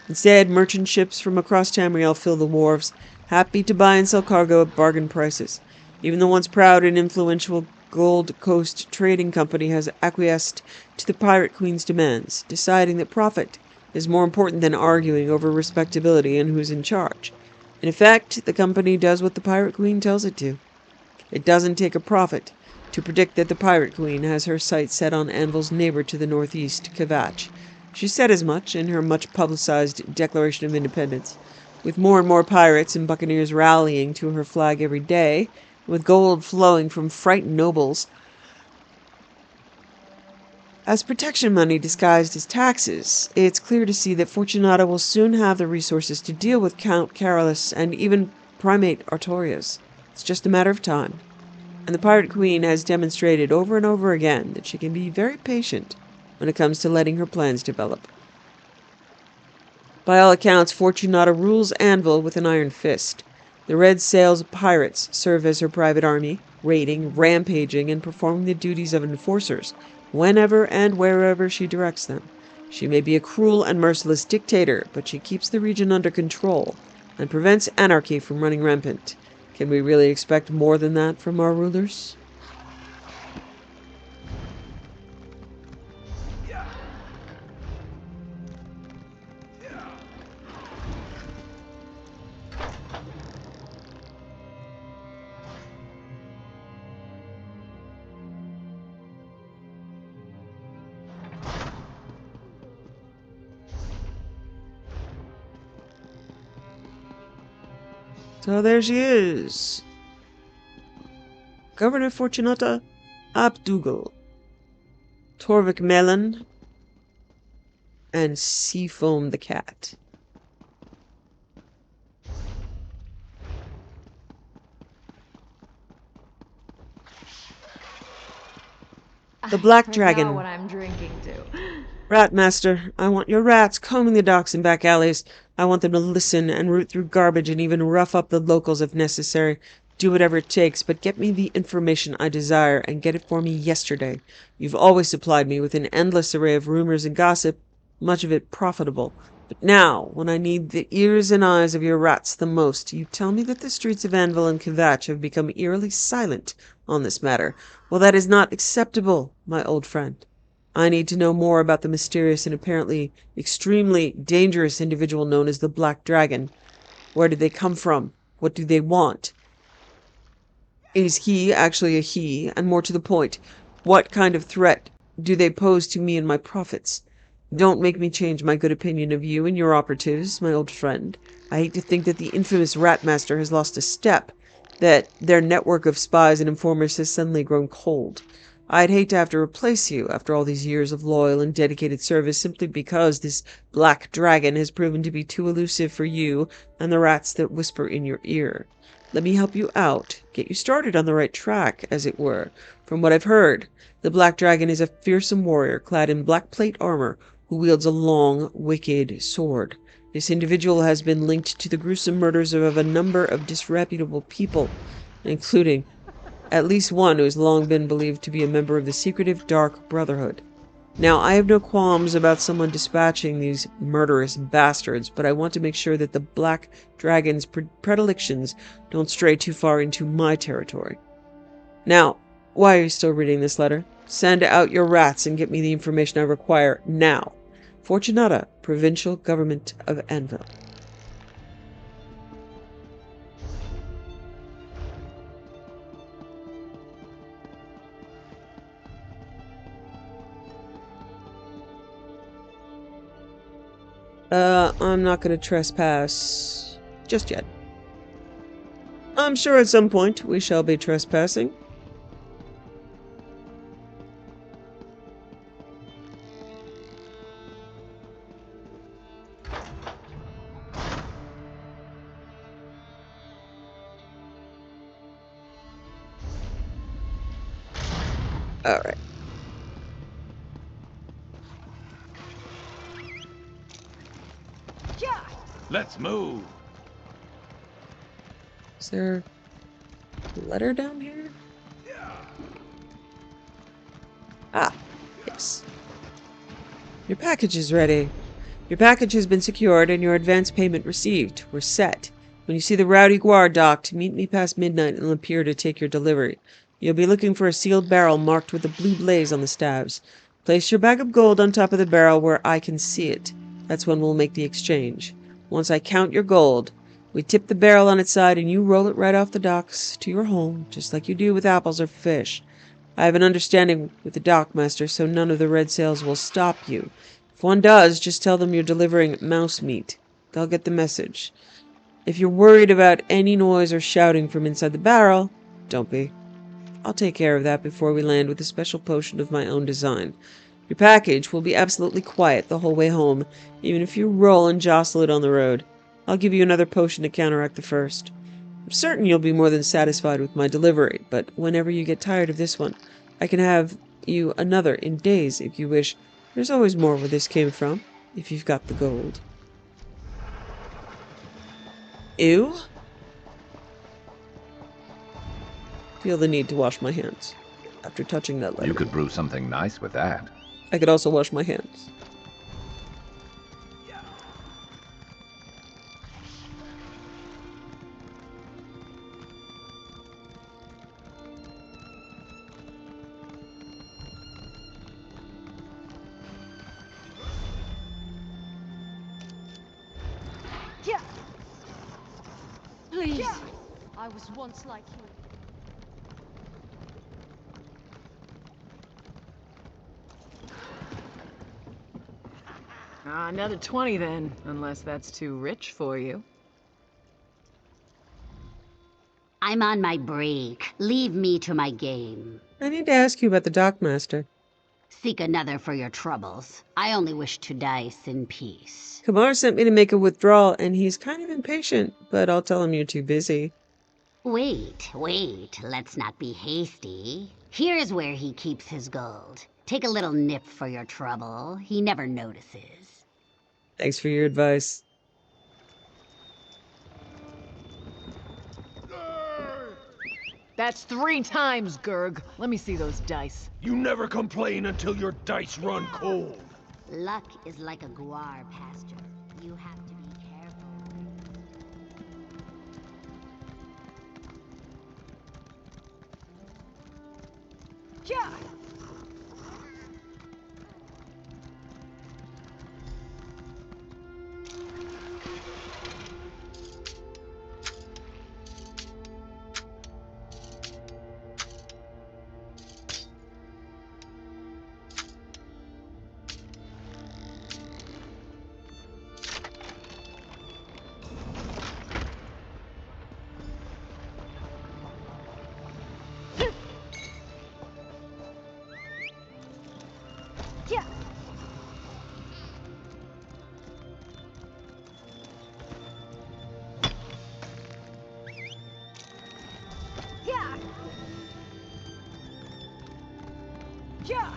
Instead, merchant ships from across Tamriel fill the wharves, happy to buy and sell cargo at bargain prices. Even the once proud and influential Gold Coast Trading Company has acquiesced to the Pirate Queen's demands, deciding that profit is more important than arguing over respectability and who's in charge. In effect, the company does what the Pirate Queen tells it to. It doesn't take a prophet to predict that the Pirate Queen has her sights set on Anvil's neighbor to the northeast, Kvatch. She said as much in her much-publicized Declaration of Independence. With more and more pirates and buccaneers rallying to her flag every day, with gold flowing from frightened nobles as protection money disguised as taxes, it's clear to see that Fortunata will soon have the resources to deal with Count Carolus and even Primate Artorias. It's just a matter of time. And the Pirate Queen has demonstrated over and over again that she can be very patient when it comes to letting her plans develop. By all accounts, Fortunata rules Anvil with an iron fist. The red sails of pirates serve as her private army, raiding, rampaging, and performing the duties of enforcers whenever and wherever she directs them. She may be a cruel and merciless dictator, but she keeps the region under control and prevents anarchy from running rampant. Can we really expect more than that from our rulers? So there she is. Governor Fortunata Abdougal, Torvik Melon, and Seafoam the cat. The Black I Dragon. know what I'm drinking to. Ratmaster, I want your rats combing the docks and back alleys. I want them to listen and root through garbage and even rough up the locals if necessary. Do whatever it takes, but get me the information I desire, and get it for me yesterday. You've always supplied me with an endless array of rumors and gossip, much of it profitable. But now, when I need the ears and eyes of your rats the most, you tell me that the streets of Anvil and Kvatch have become eerily silent on this matter. Well, that is not acceptable, my old friend. I need to know more about the mysterious and apparently extremely dangerous individual known as the Black Dragon. Where did they come from? What do they want? Is he actually a he? And more to the point, what kind of threat do they pose to me and my profits? Don't make me change my good opinion of you and your operatives, my old friend. I hate to think that the infamous Ratmaster has lost a step, that their network of spies and informers has suddenly grown cold. I'd hate to have to replace you after all these years of loyal and dedicated service simply because this Black Dragon has proven to be too elusive for you and the rats that whisper in your ear. Let me help you out, get you started on the right track, as it were. From what I've heard, the Black Dragon is a fearsome warrior clad in black plate armor who wields a long, wicked sword. This individual has been linked to the gruesome murders of a number of disreputable people, including at least one who has long been believed to be a member of the secretive Dark Brotherhood. Now, I have no qualms about someone dispatching these murderous bastards, but I want to make sure that the Black Dragon's predilections don't stray too far into my territory. Now, why are you still reading this letter? Send out your rats and get me the information I require now. Fortunata, Provincial Government of Anvil. I'm not going to trespass just yet. I'm sure at some point we shall be trespassing. All right. Let's move. Is there a letter down here? Ah, yes. Your package is ready. Your package has been secured and your advance payment received. We're set. When you see the Rowdy Guar docked, meet me past midnight and appear to take your delivery. You'll be looking for a sealed barrel marked with a blue blaze on the stabs. Place your bag of gold on top of the barrel where I can see it. That's when we'll make the exchange. Once I count your gold, we tip the barrel on its side and you roll it right off the docks to your home, just like you do with apples or fish. I have an understanding with the dockmaster, so none of the red sails will stop you. If one does, just tell them you're delivering mouse meat. They'll get the message. If you're worried about any noise or shouting from inside the barrel, don't be. I'll take care of that before we land with a special potion of my own design. Your package will be absolutely quiet the whole way home, even if you roll and jostle it on the road. I'll give you another potion to counteract the first. I'm certain you'll be more than satisfied with my delivery, but whenever you get tired of this one, I can have you another in days if you wish. There's always more where this came from, if you've got the gold. Ew? Feel the need to wash my hands after touching that letter. You could brew something nice with that. I could also wash my hands. Please. I was once like you. Another 20 then, unless that's too rich for you. I'm on my break. Leave me to my game. I need to ask you about the Dockmaster. Seek another for your troubles. I only wish to dice in peace. Kamar sent me to make a withdrawal, and he's kind of impatient, but I'll tell him you're too busy. Wait, let's not be hasty. Here's where he keeps his gold. Take a little nip for your trouble. He never notices. Thanks for your advice. That's 3 times, Gurg. Let me see those dice. You never complain until your dice run cold. Luck is like a guar pasture. You have to be careful. Yeah! Yeah! Yeah! Yeah!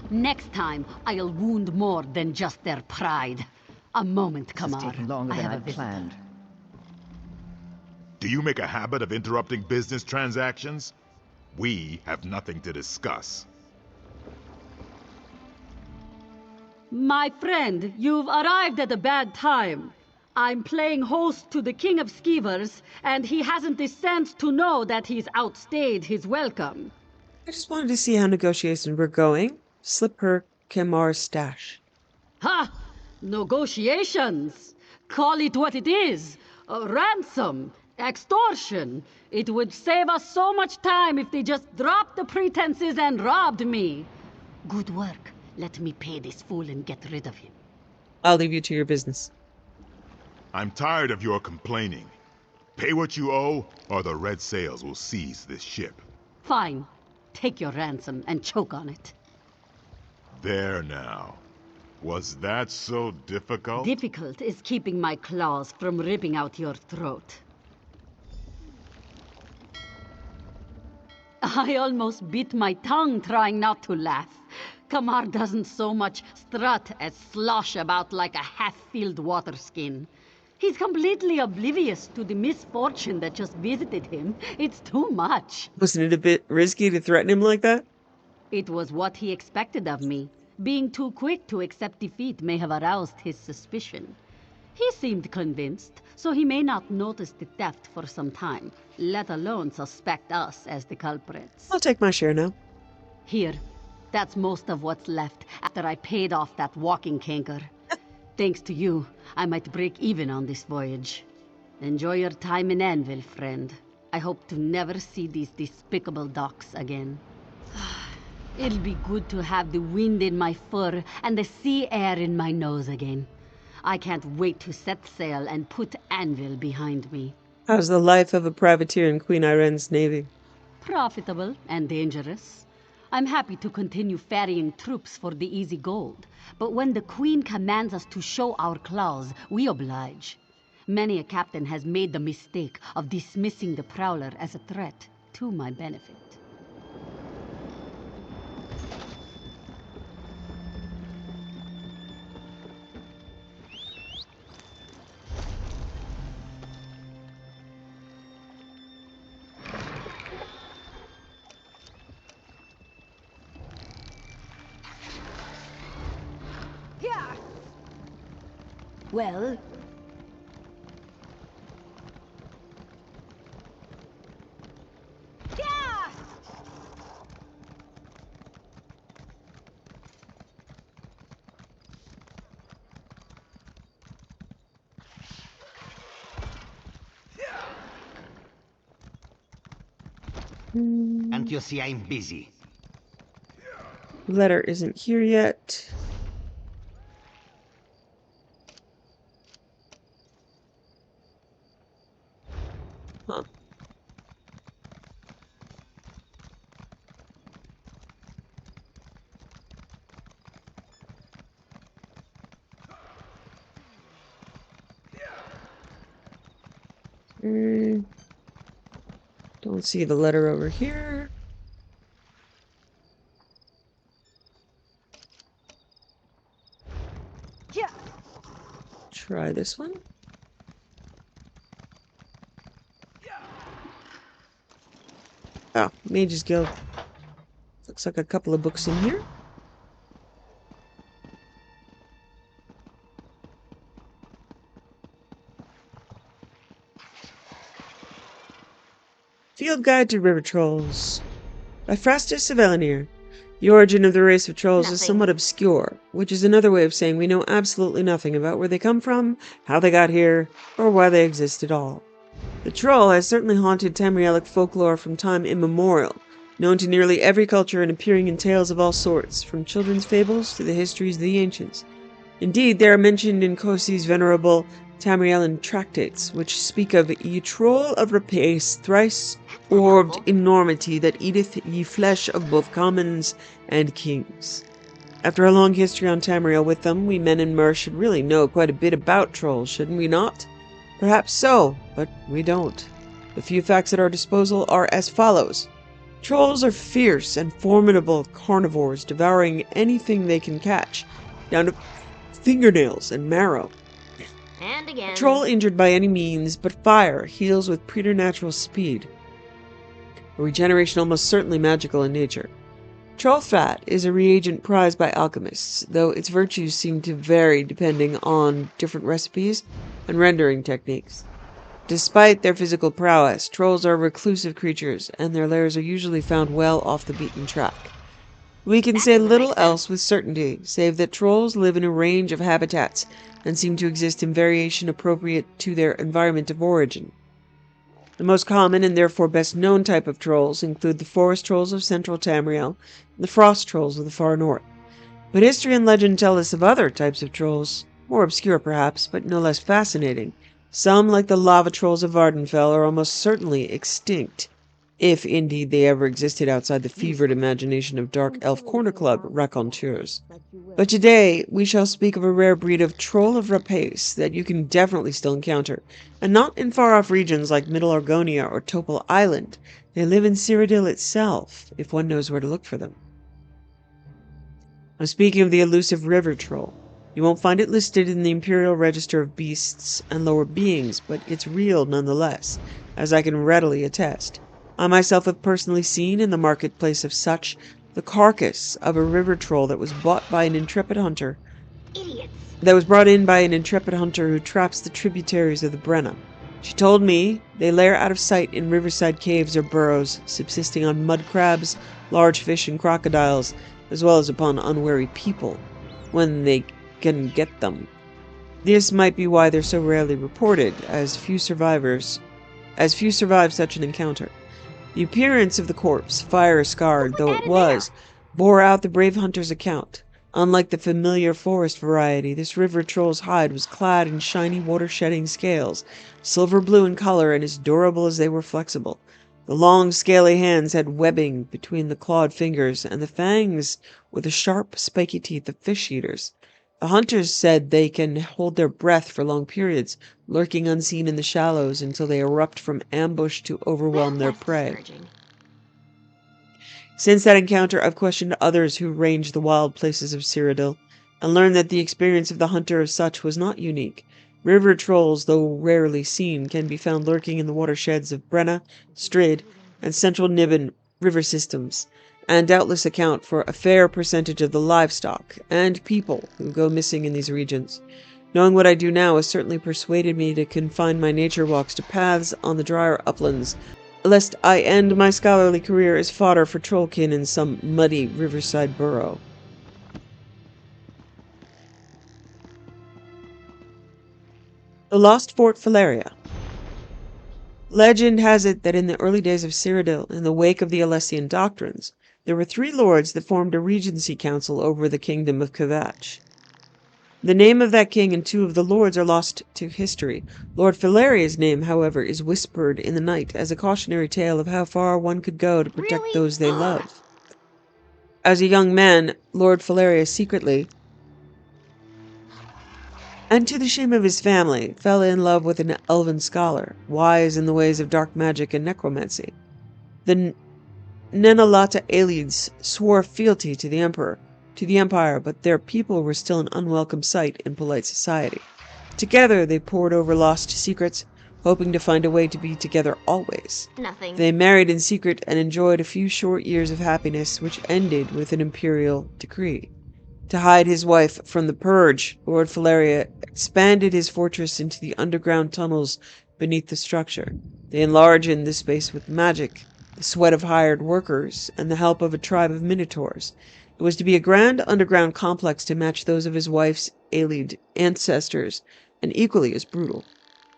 Next time, I'll wound more than just their pride. A moment, Kamar. This is taking longer I than have a I'd visitor. planned. Do you make a habit of interrupting business transactions? We have nothing to discuss. My friend, you've arrived at a bad time. I'm playing host to the King of Skeevers, and he hasn't the sense to know that he's outstayed his welcome. I just wanted to see how negotiations were going. Slip her Kamar's stash. Ha! Negotiations! Call it what it is. A ransom. Extortion. It would save us so much time if they just dropped the pretenses and robbed me. Good work. Let me pay this fool and get rid of him. I'll leave you to your business. I'm tired of your complaining. Pay what you owe, or the Red Sails will seize this ship. Fine. Take your ransom and choke on it. There now. Was that so difficult? Difficult is keeping my claws from ripping out your throat. I almost bit my tongue trying not to laugh. Kamar doesn't so much strut as slosh about like a half-filled water skin. He's completely oblivious to the misfortune that just visited him. It's too much. Wasn't it a bit risky to threaten him like that? It was what he expected of me. Being too quick to accept defeat may have aroused his suspicion. He seemed convinced, so he may not notice the theft for some time, let alone suspect us as the culprits. I'll take my share now. Here, that's most of what's left after I paid off that walking canker. Thanks to you, I might break even on this voyage. Enjoy your time in Anvil, friend. I hope to never see these despicable docks again. It'll be good to have the wind in my fur and the sea air in my nose again. I can't wait to set sail and put Anvil behind me. How's the life of a privateer in Queen Irene's navy? Profitable and dangerous. I'm happy to continue ferrying troops for the easy gold, but when the Queen commands us to show our claws, we oblige. Many a captain has made the mistake of dismissing the prowler as a threat to my benefit. Yeah! Well, Yeah! Can't you see I'm busy? Letter isn't here yet. Huh. Don't see the letter over here. Yeah. Try this one. Oh, Mage's Guild. Looks like a couple of books in here. Field Guide to River Trolls by Frastus of Elenir. The origin of the race of trolls is somewhat obscure, which is another way of saying we know absolutely nothing about where they come from, how they got here, or why they exist at all. The troll has certainly haunted Tamrielic folklore from time immemorial, known to nearly every culture and appearing in tales of all sorts, from children's fables to the histories of the ancients. Indeed, they are mentioned in Cosi's venerable Tamrielian tractates, which speak of ye troll of rapace, thrice orbed enormity that eateth ye flesh of both commons and kings. After a long history on Tamriel with them, we men in Mer should really know quite a bit about trolls, shouldn't we not? Perhaps so, but we don't. The few facts at our disposal are as follows. Trolls are fierce and formidable carnivores, devouring anything they can catch, down to fingernails and marrow. And again. A troll injured by any means but fire heals with preternatural speed. A regeneration almost certainly magical in nature. Troll fat is a reagent prized by alchemists, though its virtues seem to vary depending on different recipes and rendering techniques. Despite their physical prowess, trolls are reclusive creatures, and their lairs are usually found well off the beaten track. We can say little else with certainty, save that trolls live in a range of habitats and seem to exist in variation appropriate to their environment of origin. The most common and therefore best known type of trolls include the forest trolls of central Tamriel and the frost trolls of the far north. But history and legend tell us of other types of trolls, more obscure perhaps, but no less fascinating. Some, like the lava trolls of Vardenfell, are almost certainly extinct, if indeed they ever existed outside the fevered imagination of dark elf corner club raconteurs. But today we shall speak of a rare breed of troll of rapace that you can definitely still encounter, and not in far-off regions like Middle Argonia or Topal Island. They live in Cyrodiil itself, if one knows where to look for them. I'm speaking of the elusive river troll. You won't find it listed in the Imperial Register of Beasts and Lower Beings, but it's real nonetheless, as I can readily attest. I myself have personally seen in the marketplace of such the carcass of a river troll that was brought in by an intrepid hunter who traps the tributaries of the Brenna. She told me they lair out of sight in riverside caves or burrows, subsisting on mud crabs, large fish, and crocodiles, as well as upon unwary people, when they can get them. This might be why they're so rarely reported, as few survive such an encounter. The appearance of the corpse, fire-scarred though it was, bore out the brave hunter's account. Unlike the familiar forest variety, this river troll's hide was clad in shiny water-shedding scales, silver blue in color and as durable as they were flexible. The long, scaly hands had webbing between the clawed fingers, and the fangs were the sharp, spiky teeth of fish-eaters. The hunters said they can hold their breath for long periods, lurking unseen in the shallows until they erupt from ambush to overwhelm their prey. Since that encounter, I've questioned others who ranged the wild places of Cyrodiil, and learned that the experience of the hunter of such was not unique. River trolls, though rarely seen, can be found lurking in the watersheds of Brenna, Strid, and central Niben river systems, and doubtless account for a fair percentage of the livestock and people who go missing in these regions. Knowing what I do now has certainly persuaded me to confine my nature walks to paths on the drier uplands, lest I end my scholarly career as fodder for trollkin in some muddy riverside burrow. The Lost Fort Valeria. Legend has it that in the early days of Cyrodiil, in the wake of the Alessian doctrines, there were 3 lords that formed a regency council over the kingdom of Kvatch. The name of that king and 2 of the lords are lost to history. Lord Faleria's name, however, is whispered in the night as a cautionary tale of how far one could go to protect those they love. As a young man, Lord Faleria secretly, and to the shame of his family, fell in love with an elven scholar, wise in the ways of dark magic and necromancy. The Nenalata Aelids swore fealty to the Empire, but their people were still an unwelcome sight in polite society. Together they pored over lost secrets, hoping to find a way to be together always. Nothing. They married in secret and enjoyed a few short years of happiness, which ended with an imperial decree. To hide his wife from the purge, Lord Faleria expanded his fortress into the underground tunnels beneath the structure. They enlarged the space with magic, the sweat of hired workers, and the help of a tribe of minotaurs. It was to be a grand underground complex to match those of his wife's Aelid ancestors, and equally as brutal.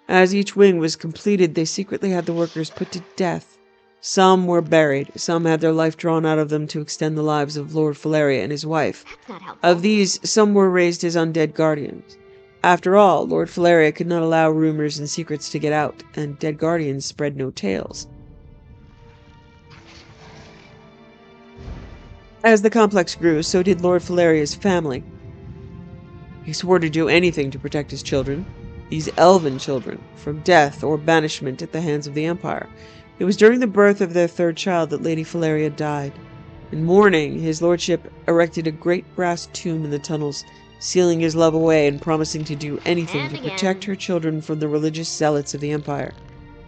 As each wing was completed, they secretly had the workers put to death. Some were buried, some had their life drawn out of them to extend the lives of Lord Faleria and his wife. That's not helpful. Of these, some were raised as undead guardians. After all, Lord Faleria could not allow rumors and secrets to get out, and dead guardians spread no tales. As the complex grew, so did Lord Faleria's family. He swore to do anything to protect his children, these elven children, from death or banishment at the hands of the Empire. It was during the birth of their 3rd child that Lady Faleria died. In mourning, his lordship erected a great brass tomb in the tunnels, sealing his love away and promising to do anything And to again. protect her children from the religious zealots of the Empire.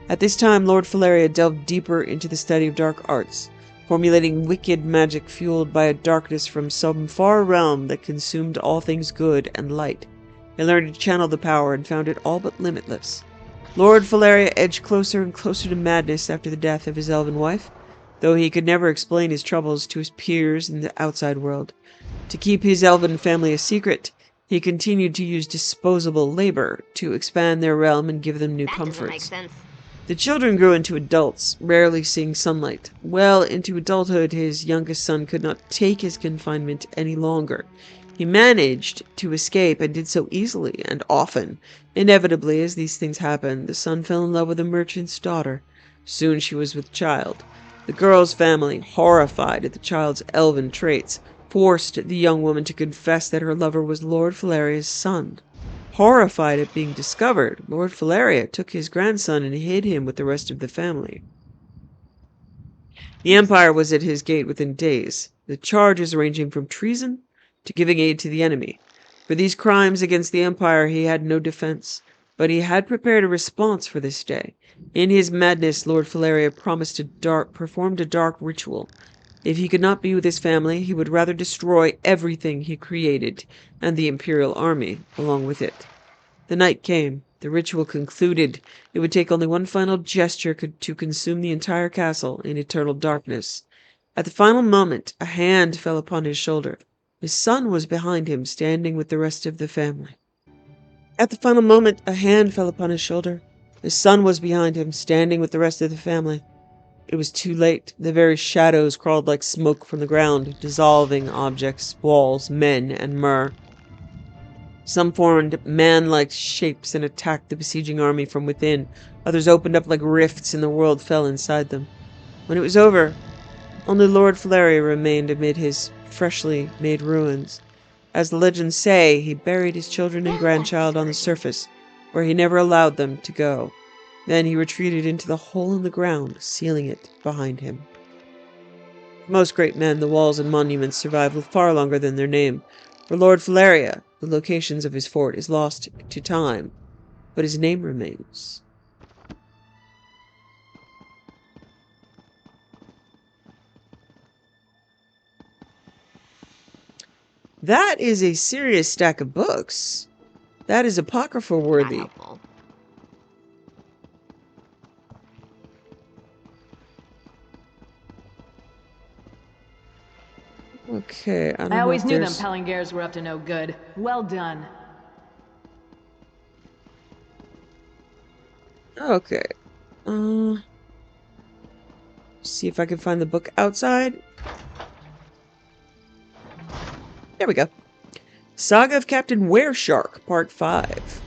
At this time, Lord Faleria delved deeper into the study of dark arts, formulating wicked magic fueled by a darkness from some far realm that consumed all things good and light. He learned to channel the power and found it all but limitless. Lord Faleria edged closer and closer to madness after the death of his elven wife, though he could never explain his troubles to his peers in the outside world. To keep his elven family a secret, he continued to use disposable labor to expand their realm and give them new That doesn't make comforts. sense. The children grew into adults, rarely seeing sunlight. Well into adulthood, his youngest son could not take his confinement any longer. He managed to escape and did so easily and often. Inevitably, as these things happened, the son fell in love with a merchant's daughter. Soon she was with child. The girl's family, horrified at the child's elven traits, forced the young woman to confess that her lover was Lord Faleria's son. Horrified at being discovered, Lord Faleria took his grandson and hid him with the rest of the family. The Empire was at his gate within days, the charges ranging from treason to giving aid to the enemy. For these crimes against the Empire he had no defense, but he had prepared a response for this day. In his madness, Lord Faleria performed a dark ritual. If he could not be with his family, he would rather destroy everything he created, and the Imperial army along with it. The night came. The ritual concluded. It would take only one final gesture to consume the entire castle in eternal darkness. At the final moment, a hand fell upon his shoulder. His son was behind him, standing with the rest of the family. At the final moment, a hand fell upon his shoulder. His son was behind him, standing with the rest of the family. It was too late. The very shadows crawled like smoke from the ground, dissolving objects, walls, men, and myrrh. Some formed man-like shapes and attacked the besieging army from within. Others opened up like rifts and the world fell inside them. When it was over, only Lord Faleria remained amid his freshly made ruins. As the legends say, he buried his children and grandchild on the surface, where he never allowed them to go. Then he retreated into the hole in the ground, sealing it behind him. For most great men, the walls and monuments survive far longer than their name. For Lord Faleria, the locations of his fort is lost to time, but his name remains. That is a serious stack of books. That is apocrypha worthy. Okay, I don't know. I always if knew them there's... Palingers were up to no good. Well done. Okay. See if I can find the book outside. There we go. Saga of Captain Wereshark, Part 5.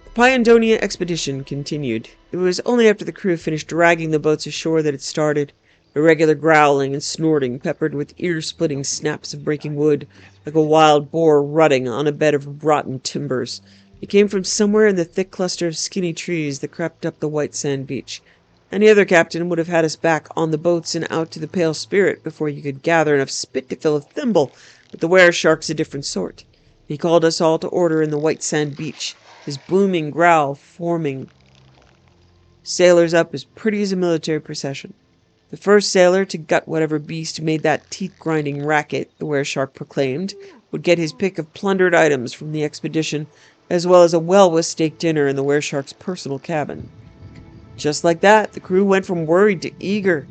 The Pyandonia expedition continued. It was only after the crew finished dragging the boats ashore that it started. Irregular growling and snorting, peppered with ear-splitting snaps of breaking wood, like a wild boar rutting on a bed of rotten timbers. It came from somewhere in the thick cluster of skinny trees that crept up the white sand beach. Any other captain would have had us back on the boats and out to the Pale Spirit before you could gather enough spit to fill a thimble, but the Wereshark's a different sort. He called us all to order in the white sand beach, his booming growl forming sailors up as pretty as a military procession. The first sailor to gut whatever beast made that teeth-grinding racket, the Wereshark proclaimed, would get his pick of plundered items from the expedition, as well as a well-with-steak dinner in the Wereshark's personal cabin. Just like that, the crew went from worried to eager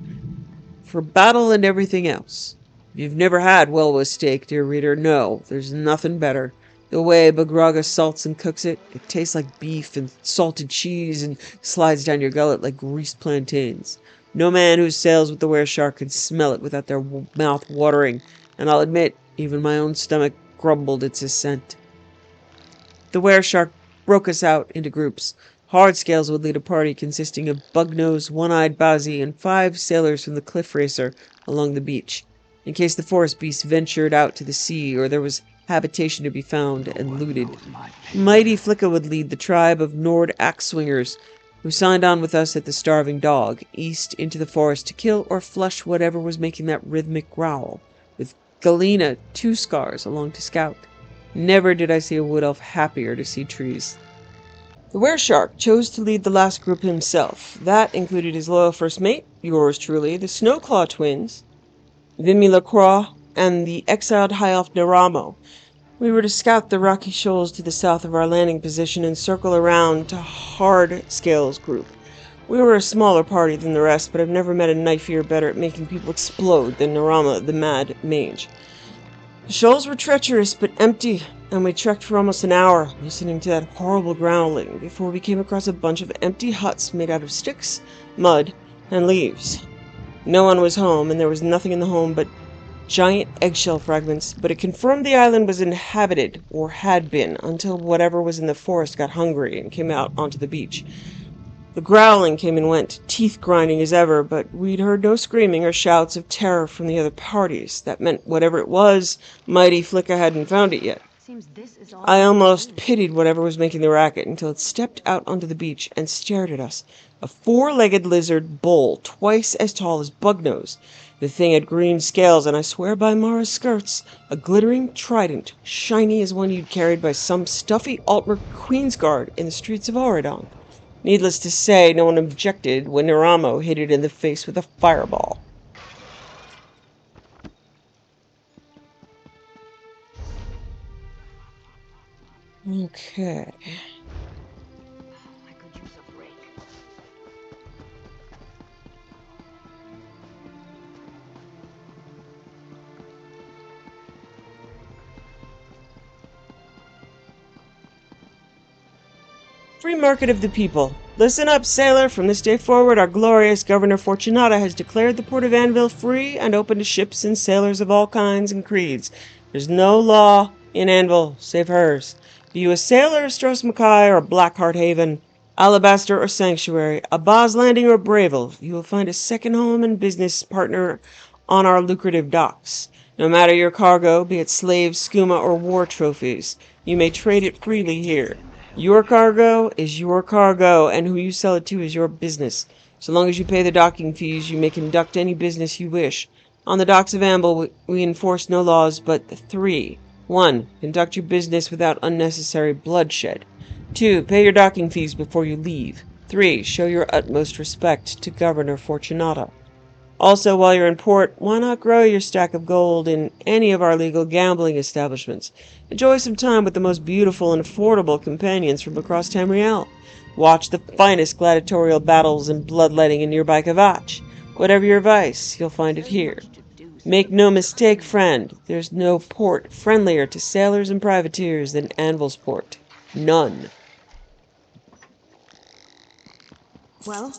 for battle and everything else. If you've never had well-with-steak, dear reader, no, there's nothing better. The way Bagraga salts and cooks it, it tastes like beef and salted cheese and slides down your gullet like greased plantains. No man who sails with the Wereshark can smell it without their mouth watering, and I'll admit, even my own stomach grumbled its assent. The Wereshark broke us out into groups. Hardscales would lead a party consisting of Bugnose, One-Eyed Bowsy, and 5 sailors from the Cliff Racer along the beach, in case the forest beasts ventured out to the sea or there was habitation to be found and looted. Mighty Flicka would lead the tribe of Nord Axe-Swingers, who signed on with us at the Starving Dog, east into the forest to kill or flush whatever was making that rhythmic growl, with Galena, 2 Scars, along to scout. Never did I see a wood elf happier to see trees. The Wereshark chose to lead the last group himself. That included his loyal first mate, yours truly, the Snowclaw twins, Vimy Lacroix, and the exiled High Elf Naramo. We were to scout the rocky shoals to the south of our landing position and circle around to Hardscale's group. We were a smaller party than the rest, but I've never met a knifier better at making people explode than Narama, the Mad Mage. The shoals were treacherous but empty, and we trekked for almost an hour, listening to that horrible growling, before we came across a bunch of empty huts made out of sticks, mud, and leaves. No one was home, and there was nothing in the home but giant eggshell fragments, but it confirmed the island was inhabited, or had been, until whatever was in the forest got hungry and came out onto the beach. The growling came and went, teeth grinding as ever, but we'd heard no screaming or shouts of terror from the other parties. That meant whatever it was, Mighty Flicka hadn't found it yet. I almost pitied whatever was making the racket until it stepped out onto the beach and stared at us. A 4-legged lizard bull, twice as tall as Bugnose. The thing had green scales, and I swear by Mara's skirts, a glittering trident, shiny as one you'd carried by some stuffy Altmer Queensguard in the streets of Auradon. Needless to say, no one objected when Naramo hit it in the face with a fireball. Okay. I could use a break. Free market of the people. Listen up, sailor. From this day forward, our glorious Governor Fortunata has declared the port of Anvil free and open to ships and sailors of all kinds and creeds. There's no law in Anvil save hers. Be you a sailor of Stros Mackay or Blackheart Haven, Alabaster or Sanctuary, Abaz Landing or Bravil, you will find a second home and business partner on our lucrative docks. No matter your cargo, be it slaves, skooma, or war trophies, you may trade it freely here. Your cargo is your cargo, and who you sell it to is your business. So long as you pay the docking fees, you may conduct any business you wish. On the docks of Anvil, we enforce no laws but 3. 1. Conduct your business without unnecessary bloodshed. 2. Pay your docking fees before you leave. 3. Show your utmost respect to Governor Fortunata. Also, while you're in port, why not grow your stack of gold in any of our legal gambling establishments? Enjoy some time with the most beautiful and affordable companions from across Tamriel. Watch the finest gladiatorial battles and bloodletting in nearby Kavach. Whatever your vice, you'll find it here. Make no mistake, friend, there's no port friendlier to sailors and privateers than Anvil's port. None. Well,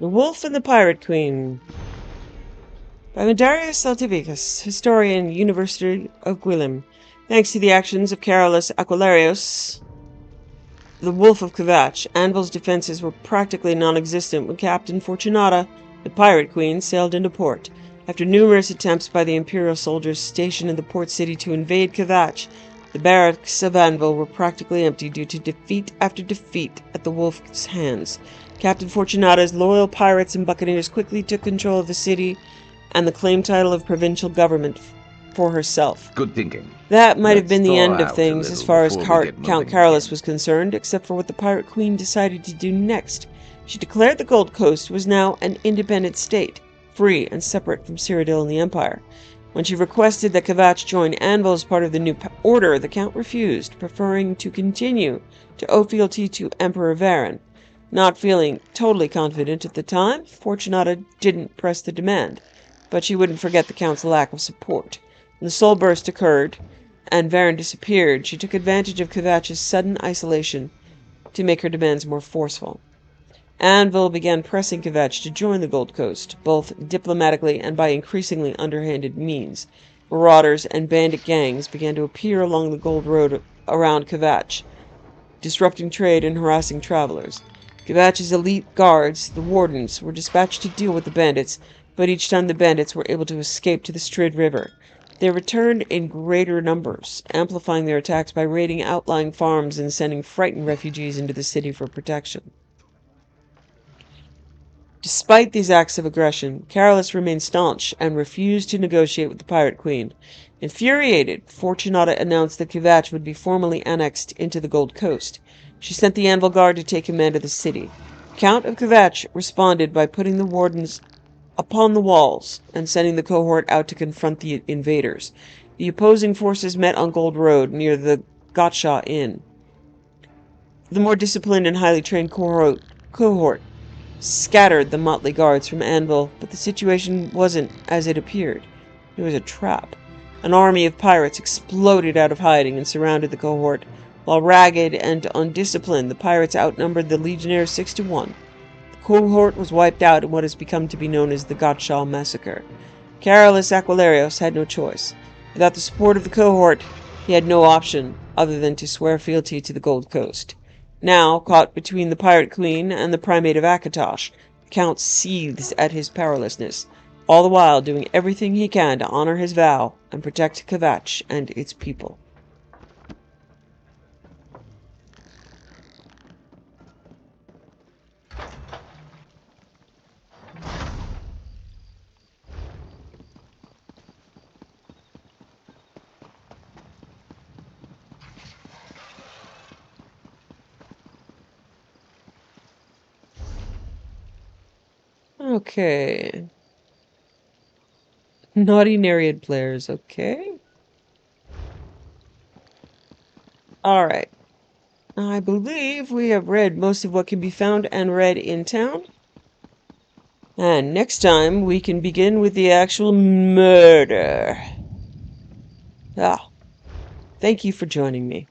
The Wolf and the Pirate Queen by Medarius Altivicus, historian, University of Guilhem. Thanks to the actions of Carolus Aquilarius, the Wolf of Kvatch, Anvil's defenses were practically non-existent when Captain Fortunata, the Pirate Queen, sailed into port. After numerous attempts by the Imperial soldiers stationed in the port city to invade Kvatch, the barracks of Anvil were practically empty due to defeat after defeat at the Wolf's hands. Captain Fortunata's loyal pirates and buccaneers quickly took control of the city and the claimed title of provincial government for herself. Good thinking. That might have Let's been the thaw end of out a things as little far as before we get Count moving Carolus again. was concerned, except for what the Pirate Queen decided to do next. She declared the Gold Coast was now an independent state, free and separate from Cyrodiil and the Empire. When she requested that Kvatch join Anvil as part of the new order, the Count refused, preferring to continue to owe fealty to Emperor Varen. Not feeling totally confident at the time, Fortunata didn't press the demand, but she wouldn't forget the Count's lack of support. When the soul burst occurred and Varen disappeared, she took advantage of Kvatch's sudden isolation to make her demands more forceful. Anvil began pressing Kvatch to join the Gold Coast, both diplomatically and by increasingly underhanded means. Marauders and bandit gangs began to appear along the Gold Road around Kvatch, disrupting trade and harassing travelers. Kvatch's elite guards, the Wardens, were dispatched to deal with the bandits, but each time the bandits were able to escape to the Strid River. They returned in greater numbers, amplifying their attacks by raiding outlying farms and sending frightened refugees into the city for protection. Despite these acts of aggression, Carolus remained staunch and refused to negotiate with the Pirate Queen. Infuriated, Fortunata announced that Kvatch would be formally annexed into the Gold Coast. She sent the Anvil Guard to take command of the city. Count of Kvatch responded by putting the Wardens upon the walls and sending the cohort out to confront the invaders. The opposing forces met on Gold Road near the Gottschalk Inn. The more disciplined and highly trained cohort scattered the motley guards from Anvil, but the situation wasn't as it appeared. It was a trap. An army of pirates exploded out of hiding and surrounded the cohort. While ragged and undisciplined, the pirates outnumbered the legionnaires 6-1. The cohort was wiped out in what has become to be known as the Gottschalk Massacre. Carolus Aquilarius had no choice. Without the support of the cohort, he had no option other than to swear fealty to the Gold Coast. Now, caught between the Pirate Queen and the Primate of Akatosh, the Count seethes at his powerlessness, all the while doing everything he can to honor his vow and protect Kvatch and its people. Okay. Naughty Nereid players, okay? Alright. I believe we have read most of what can be found and read in town. And next time we can begin with the actual murder. Thank you for joining me.